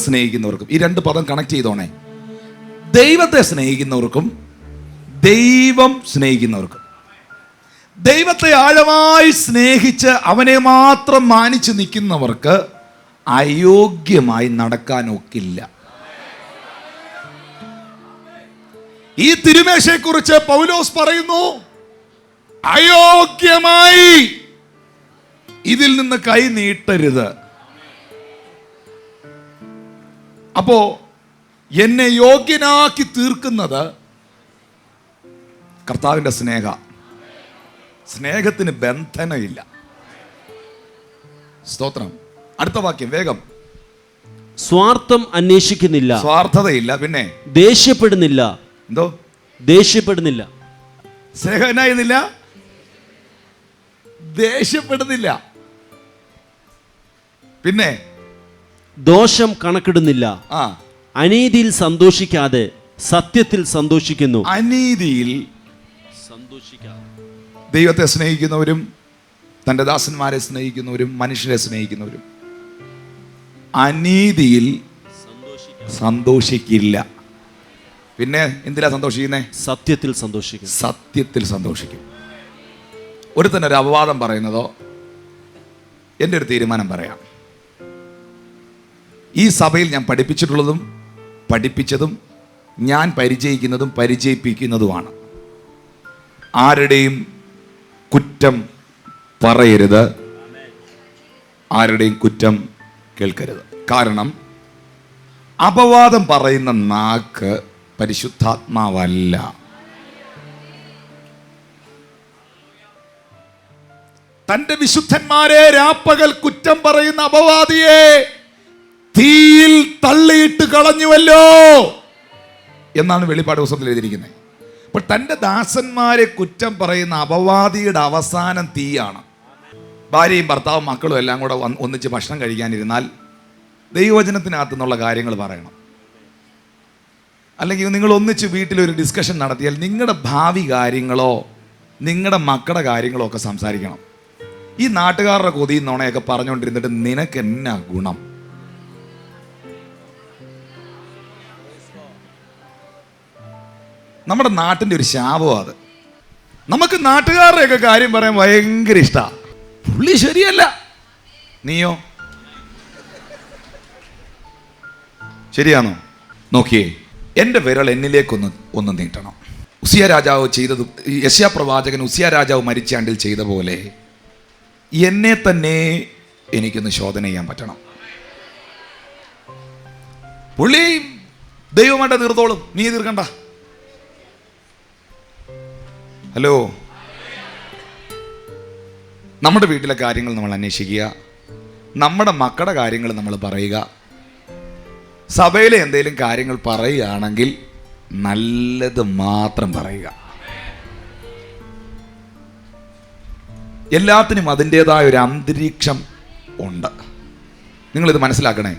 സ്നേഹിക്കുന്നവർക്കും ഈ രണ്ട് പദം കണക്ട് ചെയ്തോണേ. ദൈവത്തെ സ്നേഹിക്കുന്നവർക്കും ദൈവം സ്നേഹിക്കുന്നവർക്കും. ദൈവത്തെ ആഴമായി സ്നേഹിച്ച് അവനെ മാത്രം മാനിച്ച് നിൽക്കുന്നവർക്ക് അയോഗ്യമായി നടക്കാനൊക്കില്ല. ഈ തിരുമേശയെക്കുറിച്ച് പൗലോസ് പറയുന്നു, അയോഗ്യമായി ഇതിൽ നിന്ന് കൈ നീട്ടരുത്. അപ്പോ എന്നെ യോഗ്യനാക്കി തീർക്കുന്നത് കർത്താവിൻ്റെ സ്നേഹത്തിന് ബന്ധനമില്ല. സ്തോത്രം. അടുത്ത വാക്യം വേഗം. സ്വാർത്ഥം അന്വേഷിക്കുന്നില്ല, സ്വാർത്ഥതയില്ല, പിന്നെ ദേഷ്യപ്പെടുന്നില്ല. എന്തോ? ദേഷ്യപ്പെടുന്നില്ല. സ്നേഹം എന്നായിരുന്നില്ല? ദേഷ്യപ്പെടുന്നില്ല. പിന്നെ ദോഷം കണക്കിടുന്നില്ല. അനീതിയിൽ സന്തോഷിക്കാതെ സത്യത്തിൽ സന്തോഷിക്കുന്നു. അനീതിയിൽ സന്തോഷിക്കാതെ. ദൈവത്തെ സ്നേഹിക്കുന്നവരും തൻ്റെ ദാസന്മാരെ സ്നേഹിക്കുന്നവരും മനുഷ്യരെ സ്നേഹിക്കുന്നവരും അനീതിയിൽ സന്തോഷിക്കില്ല. പിന്നെ എന്തിലാ സന്തോഷിക്കുന്നേ? സത്യത്തിൽ സന്തോഷിക്കും. സത്യത്തിൽ സന്തോഷിക്കും. ഒരുത്തന്നെ ഒരു അപവാദം പറയുന്നതോ എൻ്റെ ഒരു തീരുമാനം പറയാം. ഈ സഭയിൽ ഞാൻ പഠിപ്പിച്ചിട്ടുള്ളതും പഠിപ്പിച്ചതും ഞാൻ പരിചയിക്കുന്നതും പരിചയിപ്പിക്കുന്നതുമാണ്. ആരുടെയും കുറ്റം പറയരുത്, ആരുടെയും കുറ്റം കേൾക്കരുത്. കാരണം അപവാദം പറയുന്ന നാക്ക് പരിശുദ്ധാത്മാവല്ല. തന്റെ വിശുദ്ധന്മാരെ രാപ്പകൽ കുറ്റം പറയുന്ന അപവാദിയെ തീയിൽ തള്ളിയിട്ട് കളഞ്ഞുവല്ലോ എന്നാണ് വെളിപ്പാട് പുസ്തകത്തിൽ എഴുതിയിരിക്കുന്നത്. അപ്പോൾ തൻ്റെ ദാസന്മാരെ കുറ്റം പറയുന്ന അപവാദിയുടെ അവസാനം തീയാണ്. ഭാര്യയും ഭർത്താവും മക്കളും എല്ലാം കൂടെ ഒന്നിച്ച് ഭക്ഷണം കഴിക്കാനിരുന്നാൽ ദൈവവചനത്തിനകത്തു നിന്നുള്ള കാര്യങ്ങൾ പറയണം. അല്ലെങ്കിൽ നിങ്ങൾ ഒന്നിച്ച് വീട്ടിലൊരു ഡിസ്കഷൻ നടത്തിയാൽ നിങ്ങളുടെ ഭാവി കാര്യങ്ങളോ നിങ്ങളുടെ മക്കളുടെ കാര്യങ്ങളോ ഒക്കെ സംസാരിക്കണം. ഈ നാട്ടുകാരുടെ കൊതിയും നുണയൊക്കെ പറഞ്ഞുകൊണ്ടിരുന്നിട്ട് നിനക്ക് എന്നാ ഗുണം? നമ്മുടെ നാട്ടിൻ്റെ ഒരു ശാപമാണ് അത്. നമുക്ക് നാട്ടുകാരുടെയൊക്കെ കാര്യം പറയാൻ ഭയങ്കര ഇഷ്ടമാണ്. പുള്ളി ശരിയല്ല, നീയോ ശരിയാണോ? നോക്കിയേ, എൻ്റെ വിരൽ എന്നിലേക്കൊന്ന് നീട്ടണം. ഉസിയ രാജാവ് ചെയ്തത്, യെശയ്യാ പ്രവാചകൻ ഉസിയ രാജാവ് മരിച്ചാണ്ടിൽ ചെയ്ത പോലെ എന്നെ തന്നെ എനിക്കൊന്ന് ശോധന ചെയ്യാൻ പറ്റണം. പുള്ളി ദൈവമായിട്ട് തീർത്തോളും, നീ തീർക്കണ്ട. ഹലോ, നമ്മുടെ വീട്ടിലെ കാര്യങ്ങൾ നമ്മൾ അന്വേഷിക്കുക, നമ്മുടെ മക്കളുടെ കാര്യങ്ങൾ നമ്മൾ പറയുക. സഭയിലെ എന്തെങ്കിലും കാര്യങ്ങൾ പറയുകയാണെങ്കിൽ നല്ലത് മാത്രം പറയുക. എല്ലാത്തിനും അതിൻ്റെതായ ഒരു അന്തരീക്ഷം ഉണ്ട്. നിങ്ങളിത് മനസ്സിലാക്കണേ.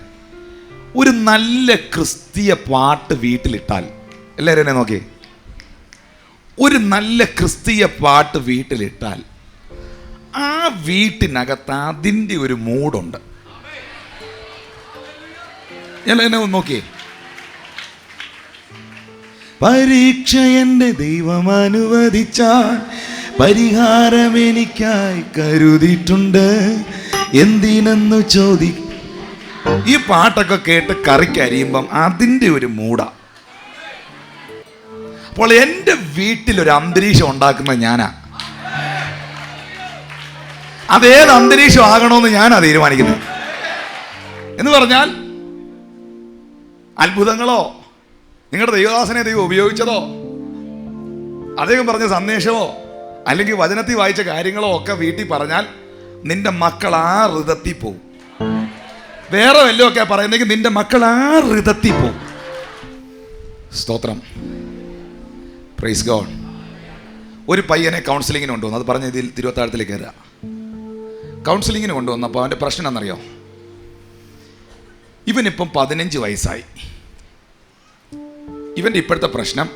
ഒരു നല്ല ക്രിസ്തീയ പാട്ട് വീട്ടിലിട്ടാൽ, എല്ലാവരും എന്നെ നോക്കിയേ, ഒരു നല്ല ക്രിസ്തീയ പാട്ട് വീട്ടിലിട്ടാൽ ആ വീട്ടിനകത്ത് അതിൻ്റെ ഒരു മൂടുണ്ട്. എന്നെ ഒന്ന് നോക്കിയേ. പരീക്ഷ എൻ്റെ ദൈവം അനുവദിച്ചാൽ പരിഹാരം എനിക്കായി കരുതിയിട്ടുണ്ട്, എന്തിനെന്നു ചോദി. ഈ പാട്ടൊക്കെ കേട്ട് കറിക്കരിയുമ്പം അതിൻ്റെ ഒരു മൂടാ. അപ്പോൾ എൻ്റെ വീട്ടിലൊരു അന്തരീക്ഷം ഉണ്ടാക്കുന്നത് ഞാനാ. അതേത് അന്തരീക്ഷം ആകണമെന്ന് ഞാനാ തീരുമാനിക്കുന്നത്. എന്ന് പറഞ്ഞാൽ അത്ഭുതങ്ങളോ നിങ്ങളുടെ ദൈവദാസനെ ദൈവം ഉപയോഗിച്ചതോ അദ്ദേഹം പറഞ്ഞ സന്ദേശമോ അല്ലെങ്കിൽ വചനത്തിൽ വായിച്ച കാര്യങ്ങളോ ഒക്കെ വീട്ടിൽ പറഞ്ഞാൽ നിന്റെ മക്കൾ ആ ഋതത്തിൽ പോവും. വേറെ വല്ലതും ഒക്കെ പറയുന്നെങ്കിൽ നിന്റെ മക്കൾ ആ ഋതത്തിൽ പോവും. സ്തോത്രം, പ്രൈസ് ഗോഡ്. ഒരു പയ്യനെ കൗൺസിലിങ്ങിന് കൊണ്ടുവന്നു. അത് പറഞ്ഞ ഇതിൽ തിരുവത്താഴത്തിലേക്ക് കയറുക. കൗൺസിലിങ്ങിന് കൊണ്ടുവന്നപ്പോൾ അവൻ്റെ പ്രശ്നം എന്നറിയോ? ഇവനിപ്പം 15 വയസ്സായി. ഇവൻ്റെ ഇപ്പോഴത്തെ പ്രശ്നം,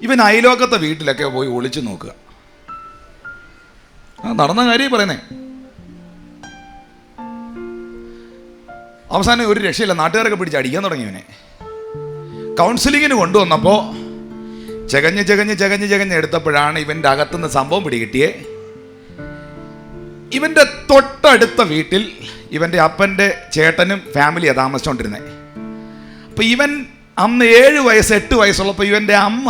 ഇവൻ അയലോക്കത്തെ വീട്ടിലൊക്കെ പോയി ഒളിച്ചു നോക്കുക. നടന്ന കാര്യം പറയുന്നേ. അവസാനം ഒരു രക്ഷയില്ല, നാട്ടുകാരൊക്കെ പിടിച്ച് അടിക്കാൻ തുടങ്ങി ഇവനെ. കൗൺസിലിങ്ങിന് കൊണ്ടുവന്നപ്പോൾ ചകഞ്ഞ് എടുത്തപ്പോഴാണ് ഇവൻ്റെ അകത്തുനിന്ന് സംഭവം പിടികിട്ടിയേ. ഇവൻ്റെ തൊട്ടടുത്ത വീട്ടിൽ ഇവൻ്റെ അപ്പൻ്റെ ചേട്ടനും ഫാമിലിയാണ് താമസിച്ചുകൊണ്ടിരുന്നത്. അപ്പം ഇവൻ അന്ന് 7 വയസ്സ് 8 വയസ്സുള്ളപ്പോൾ ഇവൻ്റെ അമ്മ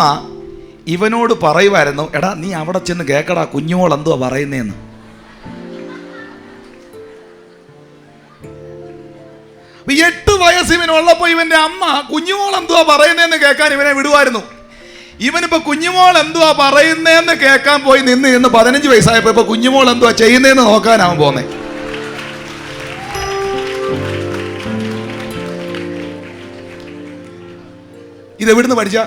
ഇവനോട് പറയുമായിരുന്നു, എടാ നീ അവിടെ ചെന്ന് കേക്കടാ കുഞ്ഞുമോൾ എന്തുവാ പറയുന്നതെന്ന്. അപ്പൊ 8 വയസ്സ് ഇവനുള്ളപ്പോൾ ഇവൻ്റെ അമ്മ കുഞ്ഞുമോൾ എന്തുവാ പറയുന്നതെന്ന് കേൾക്കാൻ ഇവനെ വിടുമായിരുന്നു. ഇവനിപ്പോ കുഞ്ഞുമോൾ എന്തുവാ പറയുന്നതെന്ന് കേൾക്കാൻ പോയി നിന്ന് 15 വയസ്സായപ്പോ ഇപ്പൊ കുഞ്ഞുമോൾ എന്തുവാ ചെയ്യുന്നതെന്ന് നോക്കാനാവും പോന്നെ. ഇതെവിടുന്ന് പഠിച്ച?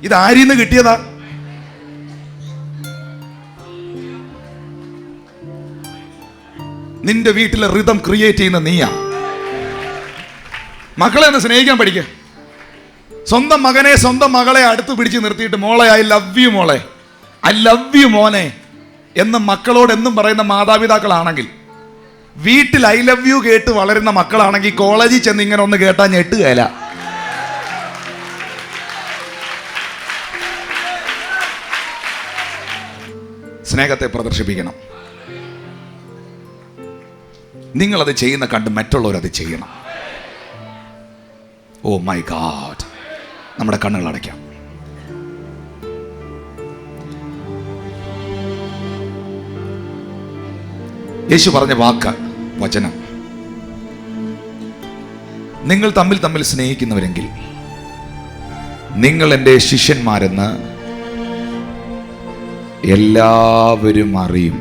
ഇതാരിന്ന് കിട്ടിയതാ? നിന്റെ വീട്ടിലെ റിതം ക്രിയേറ്റ് ചെയ്യുന്ന നീയാ. മക്കളെ ഒന്ന് സ്നേഹിക്കാൻ പഠിക്ക. സ്വന്തം മകനെ സ്വന്തം മകളെ അടുത്ത് പിടിച്ച് നിർത്തിയിട്ട് മോളെ ഐ ലവ് യു മോളെ, ഐ ലവ് യു മോനെ എന്ന് മക്കളോട് എന്നും പറയുന്ന മാതാപിതാക്കളാണെങ്കിൽ, വീട്ടിൽ ഐ ലവ് യു കേട്ട് വളരുന്ന മക്കളാണെങ്കിൽ കോളേജിൽ ചെന്ന് ഇങ്ങനെ ഒന്ന് കേട്ടാൽ ഞെട്ടുകയില്ല. സ്നേഹത്തെ പ്രദർശിപ്പിക്കണം. നിങ്ങളത് ചെയ്യുന്ന കണ്ട് മറ്റുള്ളവരത് ചെയ്യണം. Oh my god. നമ്മുടെ കണ്ണുകൾ അടയ്ക്കാം. യേശു പറഞ്ഞ വാക്ക്, വചനം, നിങ്ങൾ തമ്മിൽ സ്നേഹിക്കുന്നവരെങ്കിൽ നിങ്ങൾ എൻ്റെ ശിഷ്യന്മാരെന്ന് എല്ലാവരും അറിയും.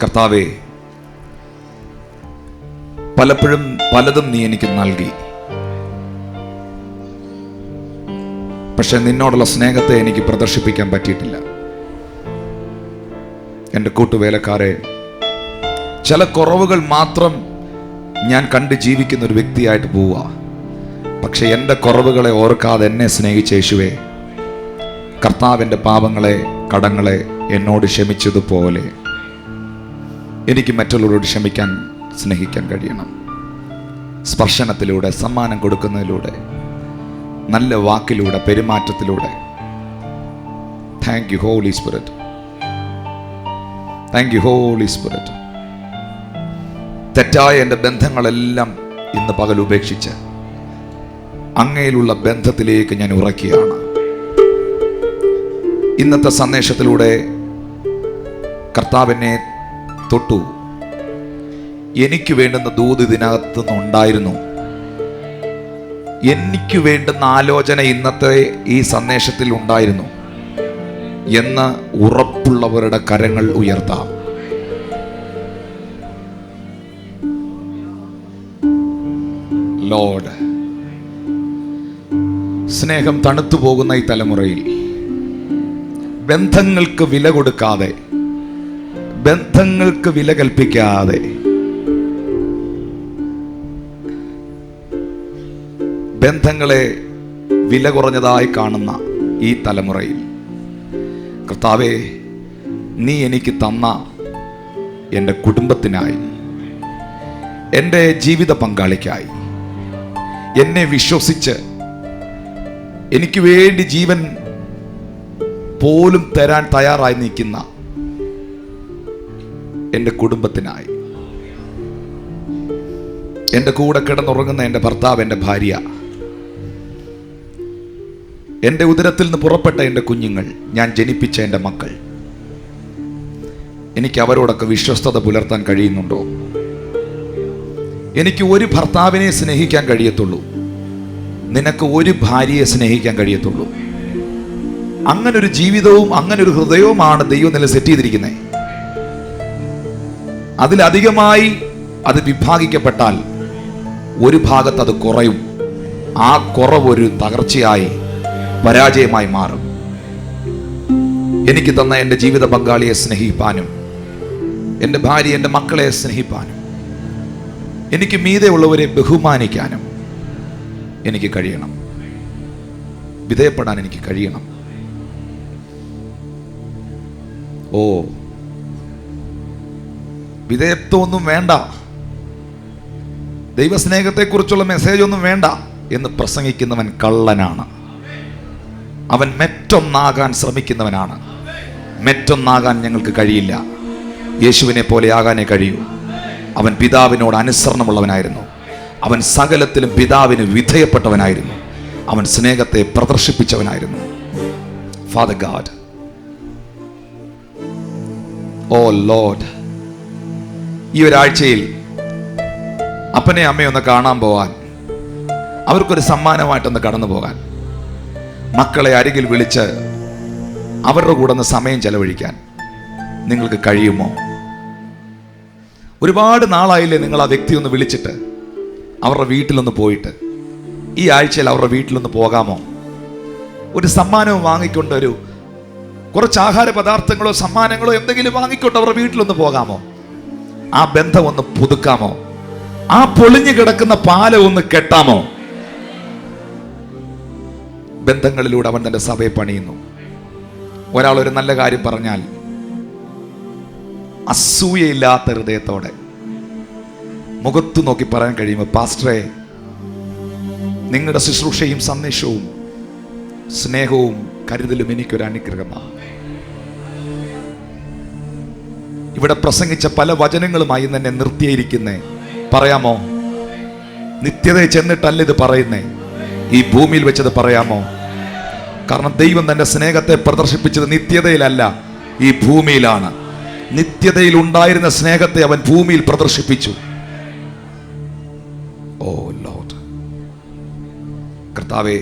കർത്താവേ, പലപ്പോഴും പലതും നീ എനിക്ക് നൽകി, പക്ഷെ നിന്നോടുള്ള സ്നേഹത്തെ എനിക്ക് പ്രദർശിപ്പിക്കാൻ പറ്റിയിട്ടില്ല. എൻ്റെ കൂട്ടുവേലക്കാരെ, ചില കുറവുകൾ മാത്രം ഞാൻ കണ്ട് ജീവിക്കുന്ന ഒരു വ്യക്തിയായിട്ട് പോവുക. പക്ഷെ എൻ്റെ കുറവുകളെ ഓർക്കാതെ എന്നെ സ്നേഹിച്ച യേശുവേ, കർത്താവിൻ്റെ പാപങ്ങളെ കടങ്ങളെ എന്നോട് ക്ഷമിച്ചതുപോലെ എനിക്ക് മറ്റുള്ളവരോട് ക്ഷമിക്കാൻ സ്നേഹിക്കാൻ കഴിയണം. സ്പർശനത്തിലൂടെ, സമ്മാനം കൊടുക്കുന്നതിലൂടെ, നല്ല വാക്കിലൂടെ, പെരുമാറ്റത്തിലൂടെ. Thank you Holy Spirit. Thank you Holy Spirit. തെറ്റായ എൻ്റെ ബന്ധങ്ങളെല്ലാം ഇന്ന് പകൽ ഉപേക്ഷിച്ച് അങ്ങയിലുള്ള ബന്ധത്തിലേക്ക് ഞാൻ ഉറക്കുകയാണ്. ഇന്നത്തെ സന്ദേശത്തിലൂടെ കർത്താവിനെ തൊട്ടു. എനിക്ക് വേണ്ടുന്ന ദൂത് ഇതിനകത്തു നിന്നുണ്ടായിരുന്നു. എനിക്ക് വേണ്ടുന്ന ആലോചന ഇന്നത്തെ ഈ സന്ദേശത്തിൽ ഉണ്ടായിരുന്നു എന്ന് ഉറപ്പുള്ളവരുടെ കരങ്ങൾ ഉയർത്താം. ലോർഡ്, സ്നേഹം തണുത്തു പോകുന്ന ഈ തലമുറയിൽ ബന്ധങ്ങൾക്ക് വില കൊടുക്കാതെ, ബന്ധങ്ങൾക്ക് വില കൽപ്പിക്കാതെ, ബന്ധങ്ങളെ വില കുറഞ്ഞതായി കാണുന്ന ഈ തലമുറയിൽ കർത്താവേ, നീ എനിക്ക് തന്ന എൻ്റെ കുടുംബത്തിനായി, എൻ്റെ ജീവിത പങ്കാളിക്കായി, എന്നെ വിശ്വസിച്ച് എനിക്ക് വേണ്ടി ജീവൻ പോലും തരാൻ തയ്യാറായി നിൽക്കുന്ന എൻ്റെ കുടുംബത്തിനായി, എൻ്റെ കൂടെ കിടന്നുറങ്ങുന്ന എൻ്റെ ഭർത്താവ്, എൻ്റെ ഭാര്യ, എൻ്റെ ഉദരത്തിൽ നിന്ന് പുറപ്പെട്ട എൻ്റെ കുഞ്ഞുങ്ങൾ, ഞാൻ ജനിപ്പിച്ച എൻ്റെ മക്കൾ, എനിക്ക് അവരോടൊക്കെ വിശ്വസ്തത പുലർത്താൻ കഴിയുന്നുണ്ടോ? എനിക്ക് ഒരു ഭർത്താവിനെ സ്നേഹിക്കാൻ കഴിയത്തുള്ളൂ, നിനക്ക് ഒരു ഭാര്യയെ സ്നേഹിക്കാൻ കഴിയത്തുള്ളൂ. അങ്ങനൊരു ജീവിതവും അങ്ങനൊരു ഹൃദയവുമാണ് ദൈവം നില സെറ്റ് ചെയ്തിരിക്കുന്നത്. അതിലധികമായി അത് വിഭാഗിക്കപ്പെട്ടാൽ ഒരു ഭാഗത്ത് അത് കുറയും. ആ കുറവ് ഒരു തകർച്ചയായി, പരാജയമായി മാറും. എനിക്ക് തന്ന എൻ്റെ ജീവിത പങ്കാളിയെ സ്നേഹിപ്പാനും, എൻ്റെ ഭാര്യ, എൻ്റെ മക്കളെ സ്നേഹിപ്പാനും, എനിക്ക് മീതെ ഉള്ളവരെ ബഹുമാനിക്കാനും എനിക്ക് കഴിയണം. വിധേയപ്പെടാൻ എനിക്ക് കഴിയണം. ഓ, വിധേയത്വമൊന്നും വേണ്ട, ദൈവസ്നേഹത്തെക്കുറിച്ചുള്ള മെസ്സേജ് ഒന്നും വേണ്ട എന്ന് പ്രസംഗിക്കുന്നവൻ കള്ളനാണ്. അവൻ മറ്റൊന്നാകാൻ ശ്രമിക്കുന്നവനാണ്. മറ്റൊന്നാകാൻ ഞങ്ങൾക്ക് കഴിയില്ല. യേശുവിനെ പോലെ ആകാനേ കഴിയൂ. അവൻ പിതാവിനോട് അനുസരണമുള്ളവനായിരുന്നു. അവൻ സകലത്തിലും പിതാവിന് വിധേയപ്പെട്ടവനായിരുന്നു. അവൻ സ്നേഹത്തെ പ്രദർശിപ്പിച്ചവനായിരുന്നു. ഫാദർ ഗാഡ്, ഓ ലോർഡ്, ഈ ഒരാഴ്ചയിൽ അപ്പനെ അമ്മയൊന്ന് കാണാൻ പോകാൻ, അവർക്കൊരു സമ്മാനമായിട്ടൊന്ന് കടന്നു പോകാൻ, മക്കളെ അരികിൽ വിളിച്ച് അവരുടെ കൂടെ ഒന്ന് സമയം ചെലവഴിക്കാൻ നിങ്ങൾക്ക് കഴിയുമോ? ഒരുപാട് നാളായില്ലേ നിങ്ങൾ ആ വ്യക്തി ഒന്ന് വിളിച്ചിട്ട് അവരുടെ വീട്ടിലൊന്ന് പോയിട്ട്? ഈ ആഴ്ചയിൽ അവരുടെ വീട്ടിലൊന്ന് പോകാമോ? ഒരു സമ്മാനവും വാങ്ങിക്കൊണ്ട്, കുറച്ച് ആഹാര പദാർത്ഥങ്ങളോ സമ്മാനങ്ങളോ എന്തെങ്കിലും വാങ്ങിക്കൊണ്ട് അവരുടെ വീട്ടിലൊന്ന് പോകാമോ? ആ ബന്ധം ഒന്ന് പുതുക്കാമോ? ആ പൊളിഞ്ഞു കിടക്കുന്ന പാലം ഒന്ന് കെട്ടാമോ? ബന്ധങ്ങളിലൂടെ അവൻ തന്റെ സഭയെ പണിയുന്നു. ഒരാൾ ഒരു നല്ല കാര്യം പറഞ്ഞാൽ അസൂയയില്ലാത്ത ഹൃദയത്തോടെ മുഖത്തു നോക്കി പറയാൻ കഴിയുമ്പോൾ, പാസ്റ്ററെ, നിങ്ങളുടെ ശുശ്രൂഷയും സന്ദേശവും സ്നേഹവും കരുതലും എനിക്കൊരു അനുഗ്രഹമാണ്. ഇവിടെ പ്രസംഗിച്ച പല വചനങ്ങളുമായി തന്നെ നിർത്തിയിരിക്കുന്നേ. പറയാമോ? നിത്യതയിൽ ചെന്നിട്ടല്ല ഇത് പറയുന്നേ, ഈ ഭൂമിയിൽ വെച്ചത് പറയാമോ? കാരണം ദൈവം തന്റെ സ്നേഹത്തെ പ്രദർശിപ്പിച്ചത് നിത്യതയിലല്ല, ഈ ഭൂമിയിലാണ്. നിത്യതയിൽ ഉണ്ടായിരുന്ന സ്നേഹത്തെ അവൻ ഭൂമിയിൽ പ്രദർശിപ്പിച്ചു. ഓ ലോർഡ്, കർത്താവേ,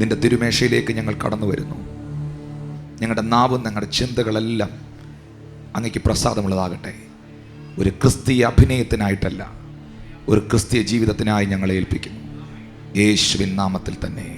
നിന്റെ തിരുമേശയിലേക്ക് ഞങ്ങൾ കടന്നു വരുന്നു. ഞങ്ങളുടെ നാവും ഞങ്ങളുടെ ചിന്തകളെല്ലാം അങ്ങേക്ക് പ്രസാദമുള്ളതാകട്ടെ. ഒരു ക്രിസ്തീയ അഭിനയത്തിനായിട്ടല്ല, ഒരു ക്രിസ്തീയ ജീവിതത്തിനായി ഞങ്ങളെ ഏൽപ്പിക്കുന്നു. യേശുവിൻ നാമത്തിൽ തന്നെ.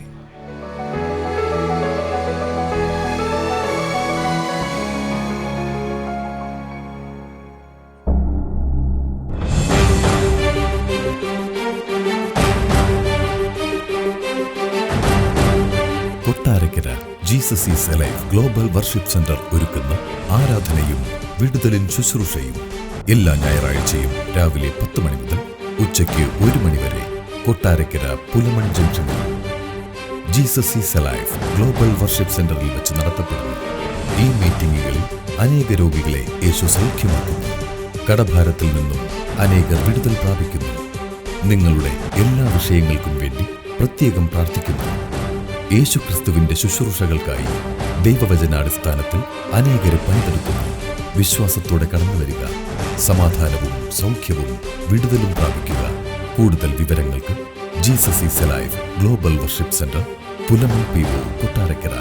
Kottarakkara Jesus is alive global worship centre ഒരുക്കുന്ന ആരാധനയും വിടുതലിൻ ശുശ്രൂഷയും എല്ലാ ഞായറാഴ്ചയും രാവിലെ 10 മണി മുതൽ ഉച്ചയ്ക്ക് 1 മണി വരെ കൊട്ടാരക്കര പുലമൺ ജംഗ്ഷനിൽ Jesus is alive global worship സെന്ററിൽ വെച്ച് നടത്തപ്പെടുന്നു. ഈ മീറ്റിംഗുകളിൽ അനേക രോഗികളെ യേശു സൗഖ്യമാക്കുന്നു. കടഭാരത്തിൽ നിന്നും അനേകർ വിടുതൽ പ്രാപിക്കുന്നു. നിങ്ങളുടെ എല്ലാ വിഷയങ്ങൾക്കും വേണ്ടി പ്രത്യേകം പ്രാർത്ഥിക്കുന്നു. യേശുക്രിസ്തുവിന്റെ ശുശ്രൂഷകൾക്കായി ദൈവവചനാടിസ്ഥാനത്തിൽ അനേകരെ പണിതെടുക്കുന്നു. വിശ്വാസത്തോടെ കടന്നുവരിക. സമാധാനവും സൗഖ്യവും വിടുതലും പ്രാപിക്കുക. കൂടുതൽ വിവരങ്ങൾക്ക് Jesus is alive global worship centre, Pulamon PO, Kottarakkara.